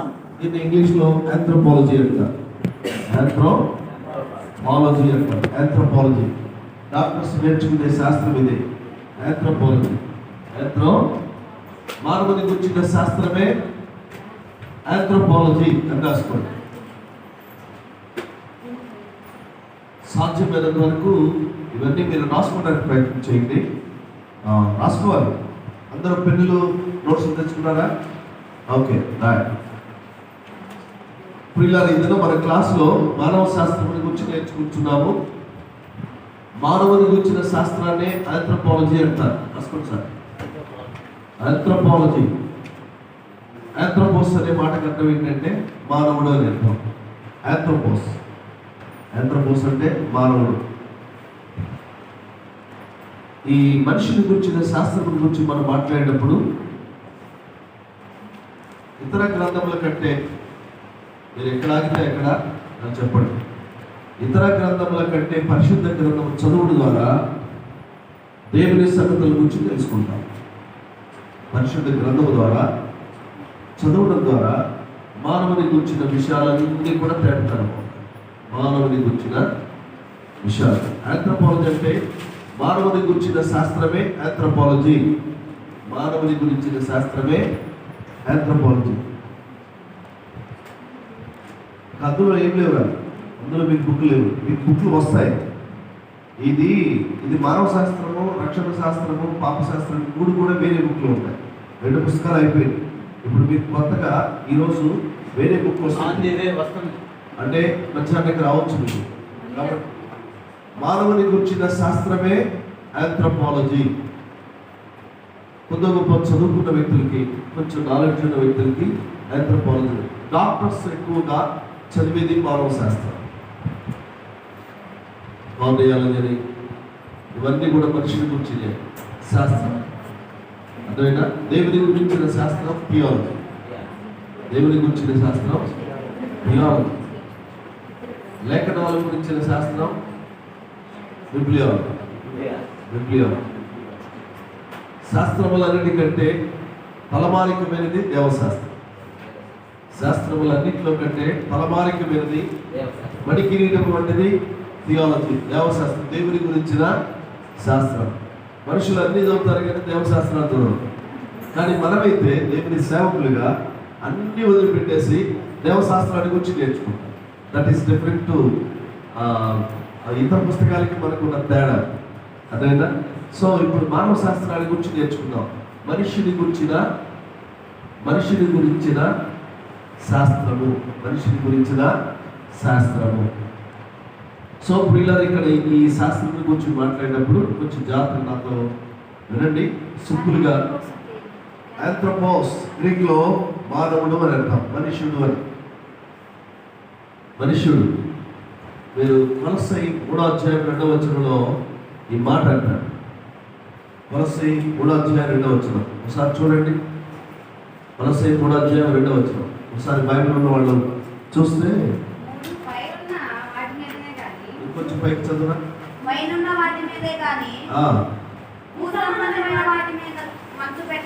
శాస్త్రం. దీన్ని ఇంగ్లీష్లో ఆంథ్రోపాలజీ అంటారు. ఆంథ్రోపాలజీ అంటారు. ఆంథ్రోపాలజీ డాక్టర్స్ నేర్చుకునే శాస్త్రం ఇది. ఆంథ్రోపాలజీ మానవుని గురించిన శాస్త్రమే ఆంథ్రోపాలజీ అని రాసుకోండి. సాధ్యమైనంత వరకు ఇవన్నీ మీరు రాసుకోవడానికి ప్రయత్నం చేయండి. రాసుకోవాలి. అందరూ పెన్నులు నోట్స్ తెచ్చుకున్నారా? Okay right. ఇప్పుడు ఇలా ఇదిలో మన క్లాస్లో మానవ శాస్త్రం గురించి నేర్చుకుంటున్నాము. మానవుని గురించిన శాస్త్రాన్ని ఆంథ్రోపాలజీ అంటారు. రాసుకోండి సార్. ఆంథ్రోపాలజీ. ఆంథ్రోపోస్ అనే మాటకు అర్థం ఏంటంటే మానవుడు అని అర్థం. ఆంథ్రోపోస్ అంటే మానవుడు. ఈ మనిషిని గురించిన శాస్త్రం గురించి మనం మాట్లాడేటప్పుడు ఇతర గ్రంథముల కంటే మీరు ఎక్కడ ఆగితే ఎక్కడ అని చెప్పండి. ఇతర గ్రంథముల కంటే పరిశుద్ధ గ్రంథం చదువుడు ద్వారా దేవుని సంగతుల గురించి తెలుసుకుంటాం. పరిశుద్ధ గ్రంథము ద్వారా చదవడం ద్వారా మానవుని గురించిన విషయాలన్నీ కూడా తేడతారు. మానవుని గురించిన విషయాలు. ఆంథ్రోపాలజీ అంటే మానవుని గురించిన శాస్త్రమే ఆంథ్రోపాలజీ. మానవుని గురించిన శాస్త్రమే ఆంథ్రోపాలజీ. అందులో ఏం లేవు, అందులో మీకు బుక్ లేవు. మీకు బుక్లు వస్తాయి. ఇది మానవ శాస్త్రము, రక్షణ శాస్త్రము, పాప శాస్త్రం మూడు కూడా వేరే బుక్లు ఉంటాయి. 2 పుస్తకాలు అయిపోయింది. ఇప్పుడు మీకు కొత్తగా ఈరోజు వేరే బుక్ వస్తుంది. అంటే మధ్యాహ్నానికి రావచ్చు మీకు. కాబట్టి మానవుని గురించిన శాస్త్రమే ఆంథ్రోపాలజీ. కొంచెం గొప్ప చదువుకున్న వ్యక్తులకి, కొంచెం నాలెడ్జ్ ఉన్న వ్యక్తులకి ఆంథ్రోపాలజీ. డాక్టర్స్ ఎక్కువగా చదివేది మానవ శాస్త్రం. కార్డియాలజీ ఇవన్నీ కూడా మనిషిని గురించిన శాస్త్రం. అర్థమైనా? దేవుని గురించిన శాస్త్రం థియాలజీ. దేవుని గురించిన శాస్త్రం థియాలజీ. లేఖనాల గురించిన శాస్త్రం బిబ్లియాలజీ. శాస్త్రములన్నిటికంటే తలమానికమైనది దేవశాస్త్రం. శాస్త్రములన్నింటిలో కంటే తలమానికమైనది మణికిరీటం వంటిది థియాలజీ, దేవశాస్త్రం. దేవుని గురించిన శాస్త్రం. మనుషులు అన్నీ చదువుతారు కానీ దేవశాస్త్రాలు చదవరు. కానీ మనమైతే దేవుని సేవకులుగా అన్నీ వదిలిపెట్టేసి దేవశాస్త్రాన్ని గురించి నేర్చుకుంటాం. దట్ ఈస్ డిఫరెంట్ టు ఇతర పుస్తకాలకి మనకున్న తేడా. అదేనా? సో ఇప్పుడు మానవ శాస్త్రాల గురించి నేర్చుకుందాం. మనిషిని గురించిన శాస్త్రము. మనిషిని గురించిన శాస్త్రము. సో ఇప్పుడు ఇలా ఇక్కడ ఈ శాస్త్రం గురించి మాట్లాడినప్పుడు కొంచెం జాగ్రత్త నాతో వినండి. సింపుల్గా ఆంథ్రోపోస్ గ్రీక్లో మానవుడు అని అర్థం, మనుష్యుడు అని. మనుష్యుడు. మీరు కొలస్సై 3:2 ఈ మాట అంటారు. కొలస్సై 3:2 ఒకసారి చూడండి. కొలస్సై 3:2 ఒకసారి బైబిల్ ఉన్న వాళ్ళు చూస్తే కొంచెం పైకి చదువునా.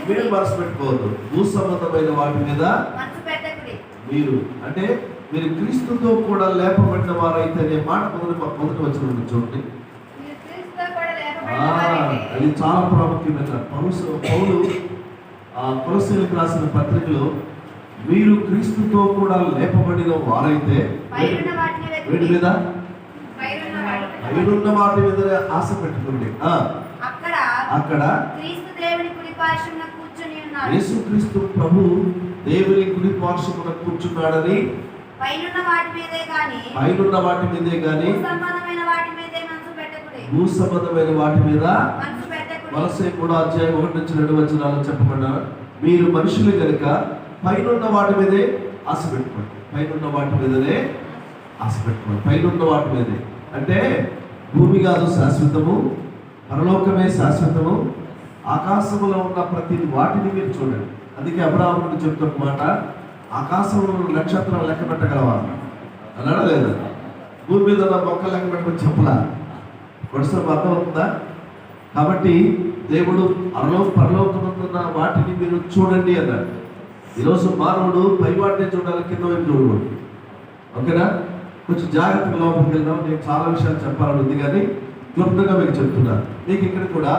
మీరు మనసు పెట్టుకోవద్దు. భూ సంబంధమైన వాటి మీద మీరు అంటే మీరు క్రీస్తుతో కూడా లేపబడిన వారైతే అనే మాట మొదటి వచ్చిన చూడండి. అది చాలా ప్రాముఖ్యమైన. పౌలు కొలస్సీలకు రాసిన పత్రికలో మీరు క్రీస్తుతో కూడా లేపబడిన వారైతే వీటి మీద పైనున్న వాటి మీద ఆశ పెట్టుకోండి. అక్కడ యేసుక్రీస్తు ప్రభు దేవుని కుడి పార్శ్వమున కూర్చున్నాడని పైనున్న వాటి మీదే గాని భూ సంబంధమైన వాటి మీద కొలస్సై 3:1-2 చెప్పబడ్డారు. మీరు మనుషులు కనుక పైనున్న వాటి మీదే ఆశ పెట్టుకోండి. పైనున్న వాటి మీదనే ఆశ పెట్టుకోండి. పైనున్న వాటి మీదే అంటే భూమి కాదు శాశ్వతము, పరలోకమే శాశ్వతము. ఆకాశంలో ఉన్న ప్రతి వాటిని మీరు చూడండి. అందుకే అబ్రాహాముకు చెప్తున్న మాట, ఆకాశంలో నక్షత్రాలు లెక్క పెట్టగలవా అన్నాడా లేదా? భూమి మీద ఉన్న మొక్కలు లెక్క పెట్టమని చెప్పలా. కొడుసం అర్థమవుతుందా? కాబట్టి దేవుడు పరలోకమున్న వాటిని మీరు చూడండి అన్నాడు. ఈరోజు మానవుడు పైవాటిని చూడాలి, కింద వైపు చూడకూడదు. ఓకేనా? కొంచెం జాగ్రత్తగా లోపలికి వెళ్దాం. నేను చాలా విషయాలు చెప్పాలని ఉంది కానీ క్లుప్తంగా మీకు చెప్తున్నాను. మీకు ఇక్కడ కూడా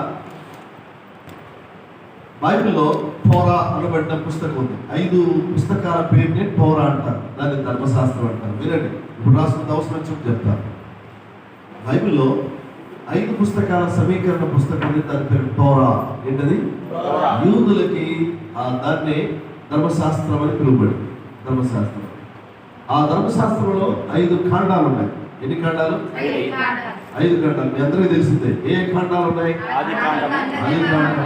బైబిల్లో టోరా అనబడిన పుస్తకం ఉంది. 5 పుస్తకాల పేరుని టోరా అంటారు, దాన్ని ధర్మశాస్త్రం అంటారు. వినండి, ఇప్పుడు రాసుకున్న అవసరం వచ్చి చెప్తాను. బైబిల్లో 5 పుస్తకాల సమీకరణ పుస్తకం ఉంది, దాని పేరు టోరా. ఏంటది? యూదులకి దాన్ని ధర్మశాస్త్రం అని పిలువబడింది. ధర్మశాస్త్రం. ఆ ధర్మశాస్త్రంలో 5 ఖండాలు ఉన్నాయి. ఎన్ని ఖండాలు? 5 ఖండాలు. మీ అందరికీ తెలిసిందే. ఏ ఖండాలు ఉన్నాయి? ఆది ఖండం.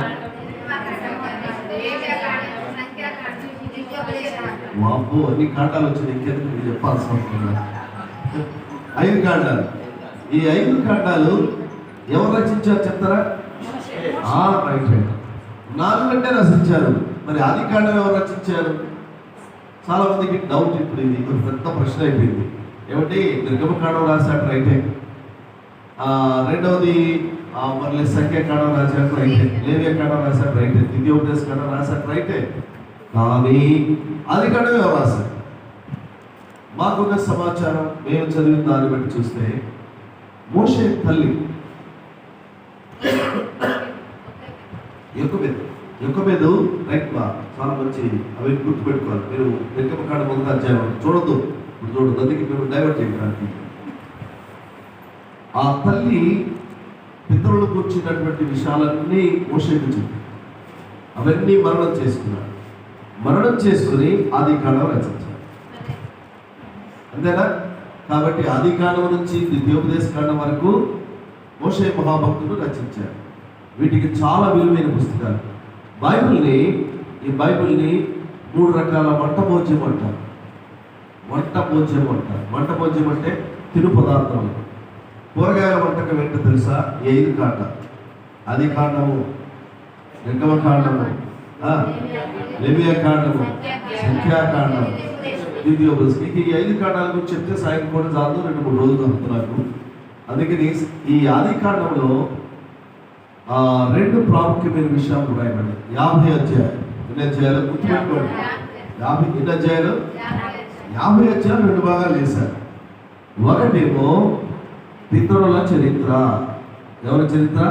వాపు అన్ని ఖండాలు వచ్చినాయి. ఇంకెందుకు మీరు చెప్పాల్సిన అవసరం లేదు. 5 ఖండాలు. ఈ 5 ఖండాలు ఎవరు రచించారు చెప్తారా? రైట్. 4 గంటే రచించారు. మరి ఆది కాండం ఎవరు రచించారు? చాలా మందికి డౌట్. ఇప్పుడు ఇది పెద్ద ప్రశ్న అయిపోయింది. ఏమిటి? నిర్గమకాండం రాశాడు, రైటే. రెండవది మళ్ళీ సంఖ్యాకాండం రాశాడు, రైటే. లేవ్యకాండం రాశాడు, రైటే. ద్వితీయోపదేశ కాండం రాశాడు, రైటే. కానీ ఆది కాండం ఎవరు రాశారు? మాకున్న సమాచారం, మేము చదివిన దాన్ని బట్టి చూస్తే మోషే తల్లి యొక్కబేదు, రైట్. చాలా మంచి అవి గుర్తుపెట్టుకోవాలి. మీరు నిర్గమకాండం 1వ అధ్యాయం చూడొద్దు. ఇప్పుడు చూడదు, అందుకే మేము డైవర్ట్ చేయడానికి. ఆ తల్లి పితరులకు వచ్చినటువంటి విషయాలన్నీ మోషేకు చెప్పి అవన్నీ మరణం చేసుకున్నాడు. మరణం చేసుకుని ఆది కాండం రచించాడు. అంతేనా? కాబట్టి ఆది కాండం నుంచి ద్వితీయోపదేశ కాండం వరకు మోషే మహాభక్తుడు రచించాడు. వీటికి చాలా విలువైన పుస్తకాలు. ఈ బైబిల్ని 3 రకాల వంటభోజ్యం అంటారు. వంటభోజ్యం అంటే తిను పదార్థాలు. కూరగాయల వంటకం ఏంటో తెలుసా? 5 కాండాలు. ఆది కాండము, నిర్గమకాండము, లేవియాకాండము, సంఖ్యాకాండము, ద్వితీయోపదేశం. ఈ 5 కాండాల గురించి చెప్తే సాయం కూడా చాలు, 2-3 రోజులు అవుతున్నారు. అందుకని ఈ ఆది కాండంలో 2 ప్రాముఖ్యమైన విషయాలు రాయబడి 50 అధ్యాయాలు. ఎన్ని అధ్యాయాలు గుర్తుపెట్టుకోండి? 50 అధ్యాయాలు. 50 అధ్యాయాలు 2 భాగాలు చేశారు. ఒకటేమో పితరుల చరిత్ర. ఎవరి చరిత్ర?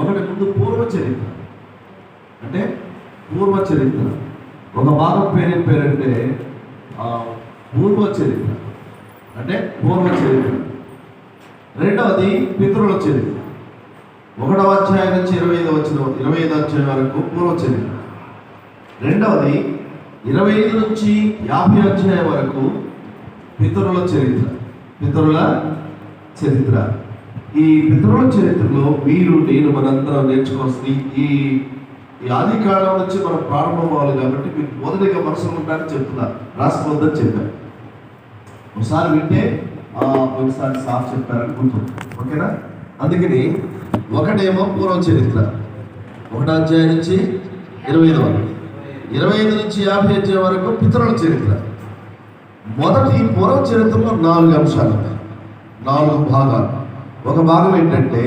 ఒకటి ముందు పూర్వ చరిత్ర. అంటే పూర్వ చరిత్ర. ఒక భాగం పేరంటే పూర్వ చరిత్ర, అంటే పూర్వ చరిత్ర. రెండవది పితరుల చరిత్ర. 1వ అధ్యాయం నుంచి 25 అధ్యాయం వరకు పూర్వ చరిత్ర. రెండవది 25 నుంచి 50 అధ్యాయం వరకు పితరుల చరిత్ర. ఈ పితరుల చరిత్రలో మీరు, నేను, మనందరం నేర్చుకోవాల్సింది ఈ ఆది కాలం నుంచి మనం ప్రారంభం అవ్వాలి. కాబట్టి మీకు మొదటిగా మనసులో ఉంటారని చెప్తున్నా, రాసుకోవద్దని చెప్పారు. ఒకసారి వింటే ఒకసారి సాఫ్ చెప్పారని గుర్తు. ఓకేనా? అందుకని ఒకటేమో పూర్వ చరిత్ర, 1వ అధ్యాయం నుంచి 25 వరకు, 25 నుంచి 50 అధ్యాయం వరకు పితరుల చరిత్ర. మొదటి పూర్వ చరిత్రలో 4 అంశాలు ఉన్నాయి, 4 భాగాలు. ఒక భాగం ఏంటంటే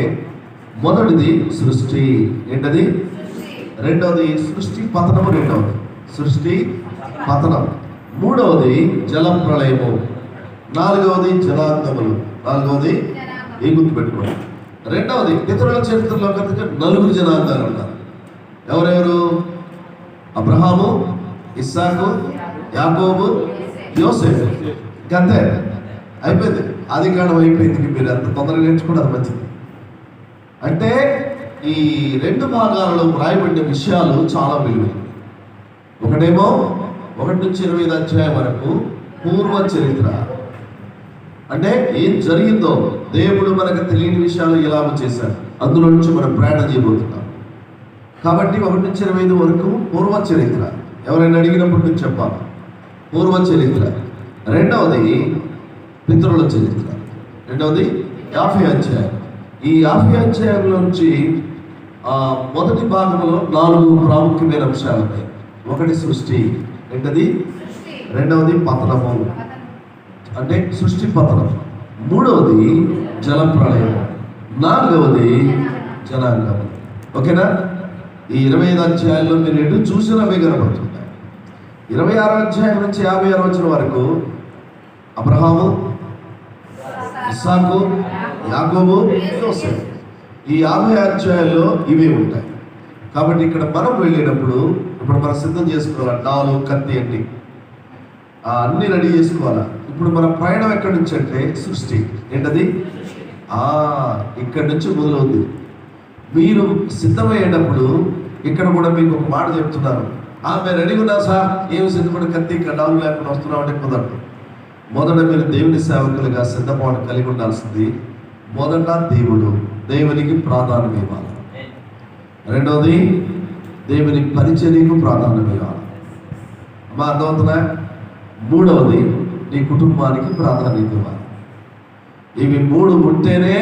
మొదటిది సృష్టి. ఏంటది? రెండవది సృష్టి పతనము. రెండవది సృష్టి పతనం. మూడవది జల ప్రళయము. నాలుగవది జలాంగములు. నాలుగవది ఏ గుర్తుపెట్టుకోండి. రెండవది పితరుల చరిత్రలో కనుక 4 జనాంగాలు ఉన్నారు. ఎవరెవరు? అబ్రహాము, ఇస్సాకు, యాకోబు, యోసేపు. అంతే, అయిపోయింది. ఆది కాండం అయిపోయింది. మీరు అంత తొందరగా నేర్చుకుంటే అది మంచిది. అంటే ఈ 2 భాగాలలో వ్రాయబడిన విషయాలు చాలా విలువైనవి. ఒకటేమో 1 నుంచి 25 అధ్యాయం వరకు పూర్వ చరిత్ర, అంటే ఏం జరిగిందో, దేవుడు మనకు తెలియని విషయాలు ఎలా చేశాడు, అందులో నుంచి మనం ప్రయాణం చేయబోతున్నాం. కాబట్టి 1 నుంచి 25 వరకు పూర్వ చరిత్ర. ఎవరైనా అడిగినప్పుడు నేను చెప్పాలి, పూర్వ చరిత్ర. రెండవది పితరుల చరిత్ర. రెండవది 50 అధ్యాయం. ఈ 50 అధ్యాయం నుంచి మొదటి భాగంలో 4 ప్రాముఖ్యమైన అంశాలు ఉన్నాయి. ఒకటి సృష్టి. ఏంటది? రెండవది పతనము, అంటే సృష్టి పతనం. మూడవది జల ప్రళయం. నాలుగవది జనాంగం. ఓకేనా? ఈ 25 అధ్యాయాల్లో మీరు ఎటు చూసినా అవే కనబడుతుంటాయి. 26వ అధ్యాయం నుంచి 56వ వచనం వరకు అబ్రహాము, ఇస్సాకు, యాకోబు, యోసేపు, ఈ 50 అధ్యాయాల్లో ఇవే ఉంటాయి. కాబట్టి ఇక్కడ మనం వెళ్ళేటప్పుడు ఇప్పుడు మనం సిద్ధం చేసుకోవాలి. డాలు, కత్తి అన్ని అన్నీ రెడీ చేసుకోవాలా. ఇప్పుడు మన ప్రయాణం ఎక్కడి నుంచి అంటే సృష్టి ఏంటది, ఇక్కడి నుంచి మొదలవుతుంది. మీరు సిద్ధమయ్యేటప్పుడు ఇక్కడ కూడా మీకు ఒక మాట చెప్తున్నారు, మేము రెడీగా ఉన్నా సార్, ఏమి సిద్ధపడి కత్తి డాలు లేకుండా వస్తున్నాం అంటే కుదరదు. మొదట మీరు దేవుని సేవకులుగా సిద్ధపాటు కలిగి ఉండాల్సింది. మొదట దేవునికి ప్రాధాన్యం ఇవ్వాలి. రెండవది దేవుని పరిచర్యకు ప్రాధాన్యం ఇవ్వాలి. అమ్మా అర్థమవుతున్నా? మూడవది నీ కుటుంబానికి ప్రాధాన్యత ఇవ్వాలి. ఇవి 3 ఉంటేనే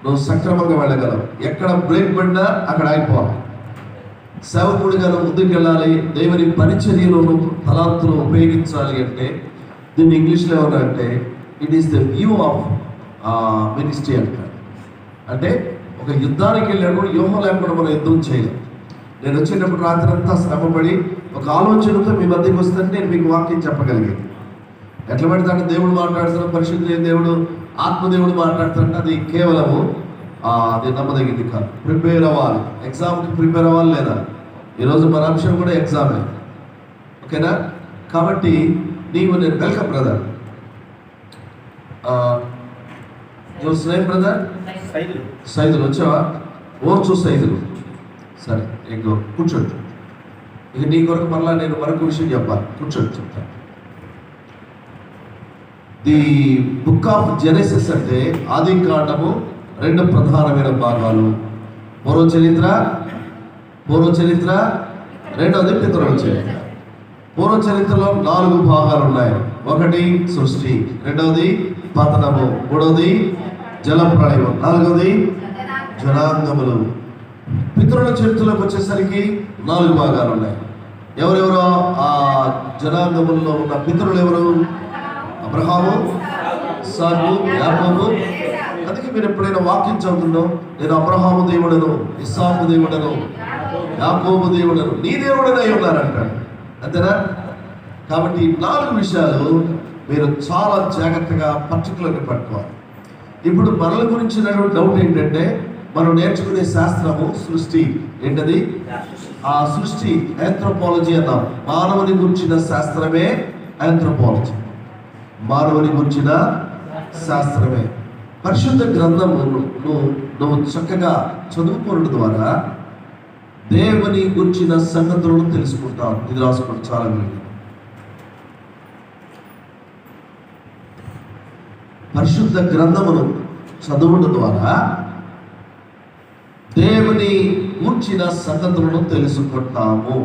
నువ్వు సక్రమంగా వెళ్ళగలవు. ఎక్కడ బ్రేక్ పడినా అక్కడ ఆగిపోవాలి. సేవకుడిగా నువ్వు ముందుకు వెళ్ళాలి. దేవుని పరిచర్యలో తలాంతులు ఉపయోగించాలి అంటే దీన్ని ఇంగ్లీష్లో ఏమన్నా it is the view of ministry అంటారు. అంటే ఒక యుద్ధానికి వెళ్ళినప్పుడు వ్యూహం లేకుండా మనం యుద్ధం చేయలేం. నేను వచ్చేటప్పుడు రాత్రి అంతా శ్రమపడి ఒక ఆలోచనతో మీ మధ్యకి వస్తే నేను మీకు వాక్యం చెప్పగలిగాను. ఎట్లా పెడతాడు? దేవుడు మాట్లాడుతున్నాడు, పరిశుద్ధులైన దేవుడు, ఆత్మదేవుడు మాట్లాడుతుంటే అది కేవలము అది నమ్మదగింది కాదు. ప్రిపేర్ అవ్వాలి, ఎగ్జామ్కి ప్రిపేర్ అవ్వాలి. లేదా ఈరోజు మన అంశం కూడా ఎగ్జామే, ఓకేనా? కాబట్టి నేను welcome brother. Your name brother? Saidulu వచ్చావా? ఓర్చు సైదులు. సరే, ఇంకో కూర్చోండి. ఇక నీ కొరకు మళ్ళా నేను మరొక విషయం చెప్పాలి. కూర్చోండి, చెప్తాను. ది బుక్ ఆఫ్ జెనెసిస్ అంటే ఆది కాండము 2 ప్రధానమైన భాగాలు. పూర్వ చరిత్ర, రెండవది పితరుల చరిత్ర. పూర్వ చరిత్రలో 4 భాగాలు ఉన్నాయి. ఒకటి సృష్టి, రెండవది పతనము, మూడవది జలప్రళయం, నాలుగవది జనాంగములు. పితరుల చరిత్రలోకి వచ్చేసరికి 4 భాగాలు ఉన్నాయి. ఎవరెవరో ఆ జనాంగములలో ఉన్న పితరులు ఎవరు? అబ్రహాము, ఇస్సాకు, యాకోబు. అందుకే మీరు ఎప్పుడైనా వాక్యం చదువుతుందో, నేను అబ్రహాము దేవుడను, ఇస్సాకు దేవుడను, యాకోబు దేవుడను, నీ దేవుడనే ఉన్నారంటాడు. అంతేనా? కాబట్టి 4 విషయాలు మీరు చాలా జాగ్రత్తగా పర్టికులర్గా పట్టుకోవాలి. ఇప్పుడు మనల గురించిన డౌట్ ఏంటంటే, మనం నేర్చుకునే శాస్త్రము సృష్టి ఏంటది? ఆ సృష్టి ఆంథ్రోపాలజీ అన్నాం. మానవుని గురించిన శాస్త్రమే ఆంథ్రోపాలజీ. మానవుని గురించిన శాస్త్రమే. పరిశుద్ధ గ్రంథము నువ్వు చక్కగా చదువుకోవడం ద్వారా దేవుని గురించిన సంగతులను తెలుసుకుంటావు. ఇది రాసుకోవడం చాలా విలువ. పరిశుద్ధ గ్రంథమును చదువుట ద్వారా దేవుని గురించిన సంగతులను తెలుసుకుంటాము.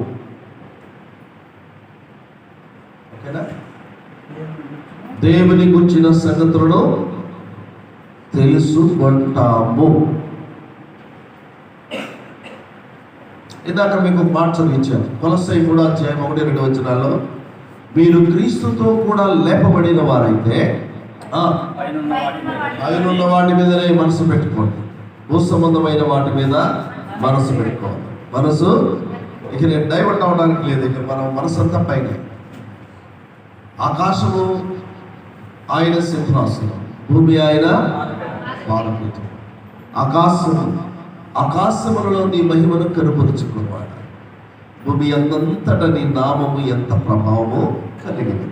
ఓకేనా? దేవుని గురించిన సంగతులను తెలుసుకుంటాము. ఇందాక మీకు మాట చదివించాను. కొలస్సై 3వ అధ్యాయం 1-2 వచనాల్లో, మీరు క్రీస్తుతో కూడా లేపబడిన వారైతే పైనున్న వాటి మీదనే మనసు పెట్టుకోండి. భూ సంబంధమైన వాటి మీద మనసు పెట్టుకోవాలి. మనసు ఇక నేను డైవర్ట్ అవడానికి లేదు. ఇక మనం మనసు అంతా పైన. ఆకాశము ఆయన సింహాసనం, భూమి ఆయన పాదపీఠం. ఆకాశములలో నీ మహిమను కనుపరుచుకున్నవాడు. భూమి అంతటా నీ నామము ఎంత ప్రభావమో కలిగినది.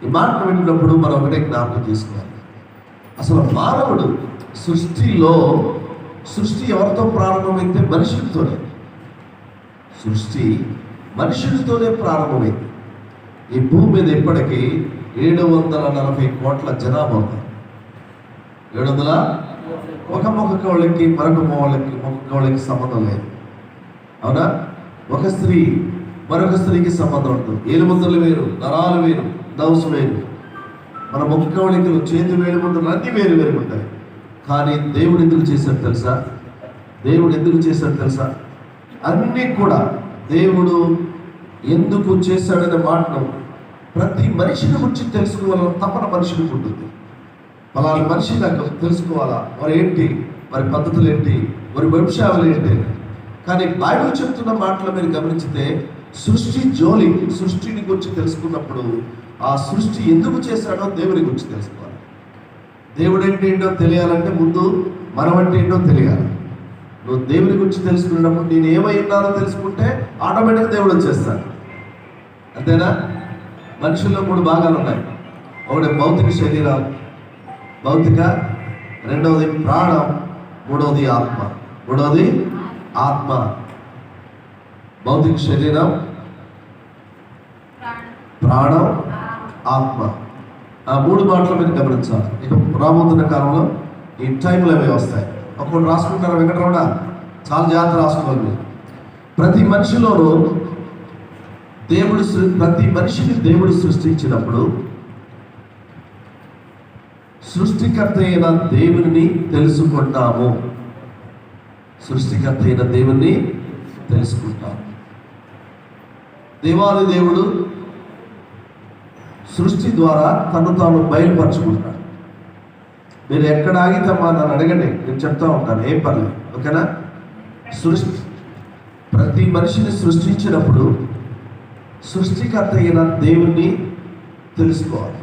ఈ మాట వింటున్నప్పుడు మనం ఒకటే జ్ఞాపకం చేసుకోవాలి. అసలు మానవుడు సృష్టి ఎవరితో ప్రారంభమైతే? మనుషులతోనే. సృష్టి మనుషులతోనే ప్రారంభమైంది. ఈ భూమి మీద ఇప్పటికీ 740 కోట్ల జనాభా ఉంది. 700 ఒక కవళకి మరొక కవళకి సంబంధం లేదు. అవునా? ఒక స్త్రీ మరొక స్త్రీకి సంబంధం ఉంటుంది. ఏలుముద్రలు వేరు, నరాలు వేరు, దవసు వేరు. మన ముఖ కవళికలు, చేతి వేలుముద్రలు అన్నీ వేరు ఉంటాయి. కానీ దేవుడు ఎందుకు చేశాడు తెలుసా? అన్నీ కూడా దేవుడు ఎందుకు చేశాడనే మాటను ప్రతి మనిషిని గురించి తెలుసుకోవాలని తపన మనిషికి ఉంటుంది. అలాంటి మనిషి నాకు తెలుసుకోవాలా, వారు ఏంటి, వారి పద్ధతులు ఏంటి, వారి వంశావళి ఏంటి. కానీ బైబిల్ చెప్తున్న మాటలు మీరు గమనించితే సృష్టి జోలి, సృష్టిని గురించి తెలుసుకున్నప్పుడు ఆ సృష్టి ఎందుకు చేశాడో దేవుని గురించి తెలుసుకోవాలి. దేవుడు అంటే ఏంటో తెలియాలంటే ముందు మనం అంటే ఏంటో తెలియాలి. నువ్వు దేవుని గురించి తెలుసుకున్నప్పుడు నేను ఏమై ఉన్నానో తెలుసుకుంటే ఆటోమేటిక్గా దేవుడు వచ్చేస్తాడు. అంతేనా? మనుషుల్లో 3 భాగాలు ఉన్నాయి. ఒకటి భౌతిక శరీరం, భౌతిక, రెండవది ప్రాణం, మూడవది ఆత్మ. మూడవది ఆత్మ. భౌతిక శరీరం, ప్రాణం, ఆత్మ. ఆ 3 మాటల మీద గమనించాలి. ఇక రాబోతున్న కాలంలో ఈ టైంలో అవి వస్తాయి. ఒకటి రాసుకుంటారా వెంకటరమణ? చాలా జాగ్రత్త రాసుకోవాలి మీరు. ప్రతి మనిషిలోనూ ప్రతి మనిషిని దేవుడు సృష్టించినప్పుడు సృష్టికర్త అయిన దేవుని తెలుసుకుంటాము. సృష్టికర్త అయిన దేవుని తెలుసుకుంటాము. దేవాది దేవుడు సృష్టి ద్వారా తను తాను బయలుపరచుకుంటాడు. మీరు ఎక్కడ ఆగితమ్మా నన్ను అడగండి, నేను చెప్తా ఉంటాను, ఏం పర్లేదు. ఓకేనా? ప్రతి మనిషిని సృష్టించినప్పుడు సృష్టికర్త అయిన దేవుణ్ణి తెలుసుకోవాలి.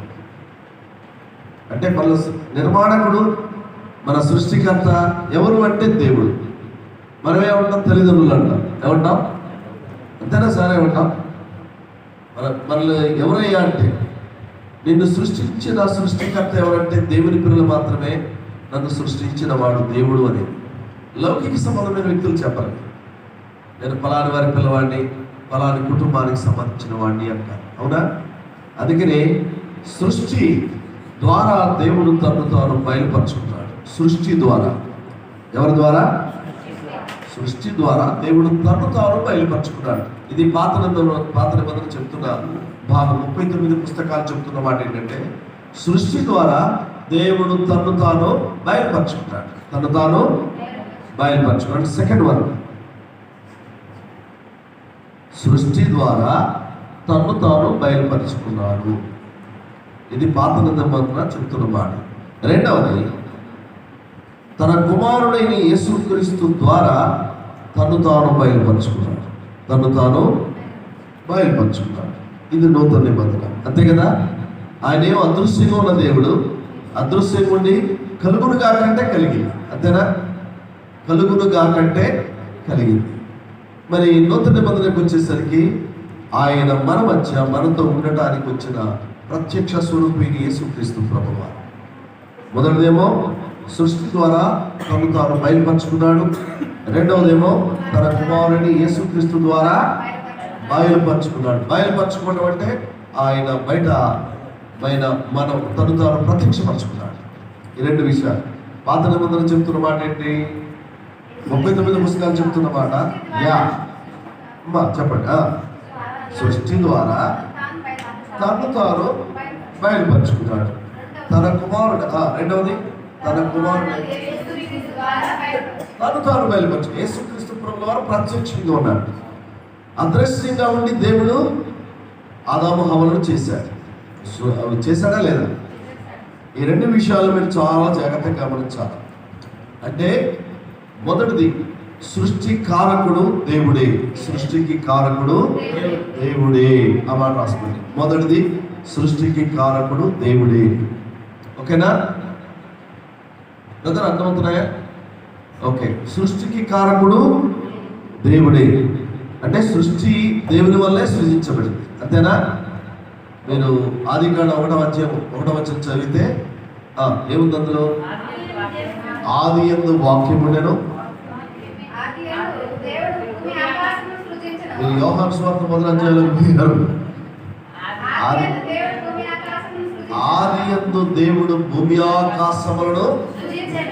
అంటే మన నిర్మాణకుడు, మన సృష్టికర్త ఎవరు అంటే దేవుడు. మనమేమంటాం? తల్లిదండ్రులు అంటాం. ఏమంటాం? అంతేనా సార్? ఏమంటాం? మనల్ని ఎవరయ్యా అంటే, నిన్ను సృష్టించిన సృష్టికర్త ఎవరంటే దేవుని పిల్లలు మాత్రమే నన్ను సృష్టించిన వాడు దేవుడు అని లౌకిక సంబంధమైన వ్యక్తులు చెప్పరు. నేను ఫలాని వారి పిల్లవాడిని, ఫలాని కుటుంబానికి సంబంధించిన వాడిని అంటారు. అవునా? అందుకనే సృష్టి ద్వారా దేవుడు తను తాను బయలుపరుచుకున్నాడు. సృష్టి ద్వారా. ఎవరి ద్వారా? సృష్టి ద్వారా దేవుడు తను తాను బయలుపరుచుకున్నాడు. ఇది పాత నిబంధన చెప్తున్న భాగం 39 పుస్తకాలు చెప్తున్న మాట ఏంటంటే, సృష్టి ద్వారా దేవుడు తను తాను బయలుపరుచుకున్నాడు. తను తాను బయలుపరుచుకున్నాడు. సెకండ్ వన్, సృష్టి ద్వారా తను తాను బయలుపరుచుకున్నాడు. ఇది పాత నిబంధన చెప్తున్న మాట. రెండవది, తన కుమారుడైన యేసుక్రీస్తు ద్వారా తను తాను బయలుపరుచుకున్నాడు. తను తాను బయలుపరుచుకున్నాడు. ఇది నూతన నిబంధన. అంతే కదా? ఆయన ఏమో అదృశ్యంగా ఉన్న దేవుడు, అదృశ్యంగా ఉండి కలుగును కాకంటే కలిగింది. అంతేనా? కలుగును కాకంటే కలిగింది. మరి నూతన నిబంధనకు వచ్చేసరికి ఆయన మన మధ్య మనతో ఉండటానికి వచ్చిన ప్రత్యక్ష స్వరూపిణి యేసుక్రీస్తు ప్రభువారు. మొదటిదేమో సృష్టి ద్వారా తను తాను బయలుపరుచుకున్నాడు. రెండవదేమో తన కుమారుని యేసుక్రీస్తు ద్వారా బయలుపరుచుకున్నాడు. బయలుపరుచుకోవడం అంటే ఆయన బయట మనం తను తాను ప్రత్యక్షపరుచుకున్నాడు. ఈ 2 విషయాలు. పాత నిబంధన చెప్తున్న మాట ఏంటి? 39 పుస్తకాలు చెప్తున్న మాట అమ్మా చెప్పండి. సృష్టి ద్వారా తను తాను బయలుపరుచుకున్నాడు. తన కుమారుడు. రెండవది, తన కుమారుడు తను తాను బయలుపరచు. యేసుక్రీస్తు ప్రభువు ద్వారా ప్రత్యక్షంగా ఉన్నాడు. అదృశ్యంగా ఉండి దేవుడు ఆదాము హవ్వలను చేశాడు. చేశాడా లేదా? ఈ 2 విషయాలు మీరు చాలా జాగ్రత్తగా గమనించాలి. అంటే మొదటిది, సృష్టి కారకుడు దేవుడే. సృష్టికి కారకుడు దేవుడే. ఆ మాట రాసుకోండి. మొదటిది, సృష్టికి కారకుడు దేవుడే. ఓకేనా బ్రదర్? అర్థమవుతున్నాయా? ఓకే. సృష్టికి కారకుడు దేవుడే అంటే సృష్టి దేవుని వల్లే సృజించబడింది. అంతేనా? మీరు ఆదికాండ 1వ అధ్యాయం చదివితే ఏముంది అందులో? ఆది యందు వాక్యము ఉండెను. మీరు యోహాను సువార్త 1వ అధ్యాయంలో విన్నారు. ఆది యందు దేవుడు భూమి ఆకాశములను,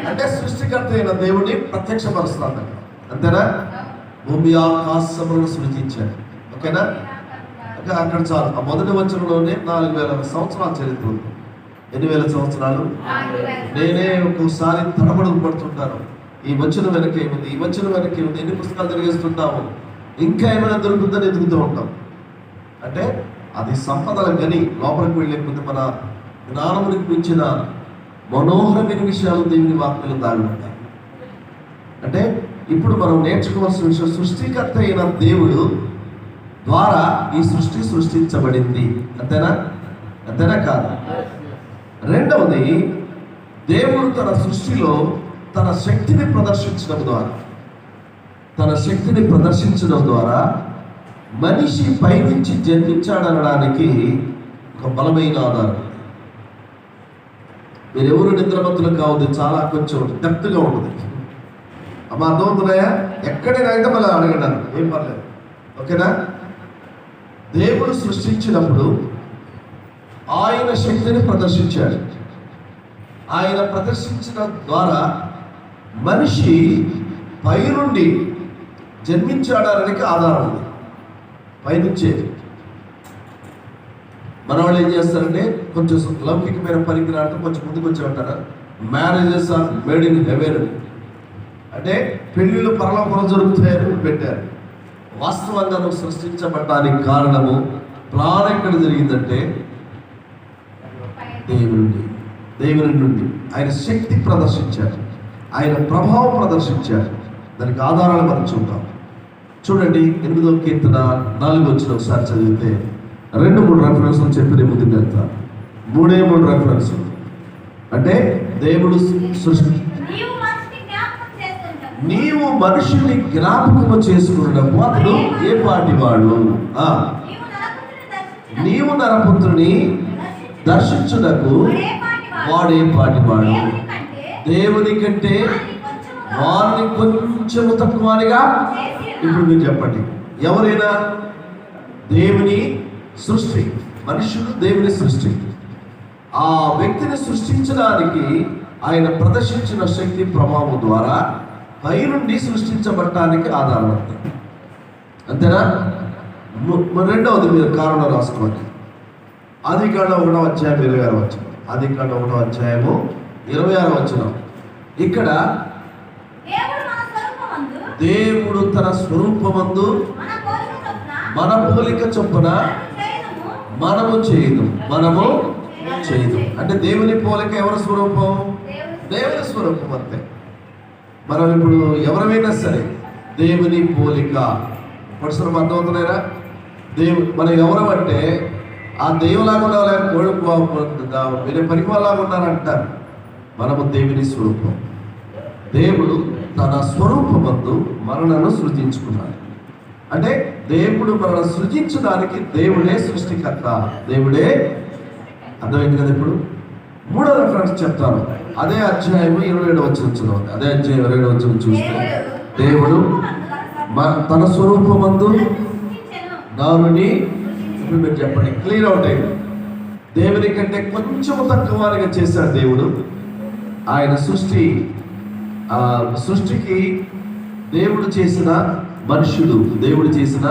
అంటే సృష్టికర్త అయిన దేవుడిని ప్రత్యక్షపరుస్తున్నాడు. అంతేనా? భూమి ఆకాశములను సృజించాడు. ఓకేనా? అక్కడ చాలు. ఆ మొదటి వచనంలోనే 4000 సంవత్సరాల చరిత్ర ఉంది. 8000 సంవత్సరాలు. నేనే ఒక్కోసారి తడబడుతుంటాను. ఈ వచనం వెనక ఏముంది, ఈ వచనం వెనక ఏముంది, ఎన్ని పుస్తకాలు తిరిగేస్తుంటాము, ఇంకా ఏమైనా దొరుకుతుందని ఎదుగుతూ ఉంటాం. అంటే అది సంపదల గని. లోపలికి వెళ్ళే కొద్ది మన జ్ఞానమునికి మించిన మనోహరమైన విషయాలు దేవుని వాక్యంలో దాగి ఉంటాయి. అంటే ఇప్పుడు మనం నేర్చుకోవాల్సిన విషయం, సృష్టికర్త అయిన దేవుడు ద్వారా ఈ సృష్టి సృష్టించబడింది. అంతేనా? అంతేనా కాదు? రెండవది, దేవుడు తన సృష్టిలో తన శక్తిని ప్రదర్శించడం ద్వారా మనిషి పైనుంచి జన్మించాడనడానికి ఒక బలమైన ఆధారం. మీరెవరు నిద్రమత్తులు కావద్దు, చాలా కొంచెం డెప్త్గా ఉంటుంది. అమ్మ అర్థమవుతున్నాయా? ఎక్కడైనా అయితే మళ్ళీ అడగండి, ఏం పర్లేదు, ఓకేనా? దేవుడు సృష్టించినప్పుడు ఆయన శక్తిని ప్రదర్శించాడు. ఆయన ప్రదర్శించడం ద్వారా మనిషి పైనుండి జన్మించాడనడానికి ఆధారం ఉంది. పైనుంచే మన వాళ్ళు ఏం చేస్తారంటే కొంచెం లౌకికమైన పరిజ్ఞానం కొంచెం ముందుకు వచ్చి ఉంటారా, marriages are made in heaven, అంటే పెళ్ళిళ్ళు పరలోకంలో జరుగుతాయని పెట్టారు. వాస్తవంగా నువ్వు సృష్టించబడటానికి కారణము, ప్లాన్ ఎక్కడ జరిగిందంటే దేవుని నుండి ఆయన శక్తి ప్రదర్శించారు, ఆయన ప్రభావం ప్రదర్శించారు. దానికి ఆధారాలు మనం చూద్దాం. చూడండి, 8వ కీర్తన 4 వచ్చిన ఒకసారి చదివితే 2-3 రెఫరెన్స్లు చెప్పి నేను ముందుకు వెళ్తాను. 3 రెఫరెన్స్లు అంటే దేవుడు సృష్టి, నీవు మనుషుని జ్ఞాపకము చేసుకున్నప్పుడు అతడు ఏ పాటి వాడు? నీవు నరపుత్రుని దర్శించుటకు వాడే పాటి వాడు? దేవుని కంటే వారిని కొంచెము తక్కువగా. ఇప్పుడు మీరు చెప్పండి, ఎవరైనా దేవుని సృష్టి, మనుషుడు దేవుని సృష్టి, ఆ వ్యక్తిని సృష్టించడానికి ఆయన ప్రదర్శించిన శక్తి ప్రభావం ద్వారా పైనుండి సృష్టించబడటానికి ఆధారం. అంతేనా? రెండవది మీరు కారణం రాసుకోండి. ఆదికాండం 1వ అధ్యాయం 26వ వచనం. ఆదికాండం 1వ అధ్యాయము 26వ వచనం. ఇక్కడ దేవుడు తన స్వరూపమందు మన పోలిక చొప్పున మనము చేయదు. అంటే దేవుని పోలిక ఎవరి స్వరూపం? దేవుని స్వరూపం. అంతే. మనం ఇప్పుడు ఎవరైనా సరే దేవుని పోలిక పడుతున్న అర్థమవుతున్నారా? మనం ఎవరమంటే ఆ దేవులాగా ఉండాలి, వేరే పరిపాలలాగా ఉన్నారంటారు. మనము దేవుని స్వరూపం. దేవుడు తన స్వరూపమందు మనలను సృజించుకున్నాడు. అంటే దేవుడు మనల్ని సృజించడానికి దేవుడే సృష్టికర్త, దేవుడే. అర్థమైంది కదా? ఇప్పుడు 3వ రెఫరెన్స్ చెప్తాను. అదే అధ్యాయం 27వ వచనం. అదే అధ్యాయం 27వ వచనం చూస్తే, దేవుడు తన స్వరూపమందు నరుని, ఇప్పుడు మీరు చెప్పండి, క్లియర్ అవుట్ అయింది. దేవుని కంటే కొంచెం తక్కువగా చేశాడు దేవుడు. ఆయన సృష్టికి దేవుడు చేసిన మనుషుడు, దేవుడు చేసిన,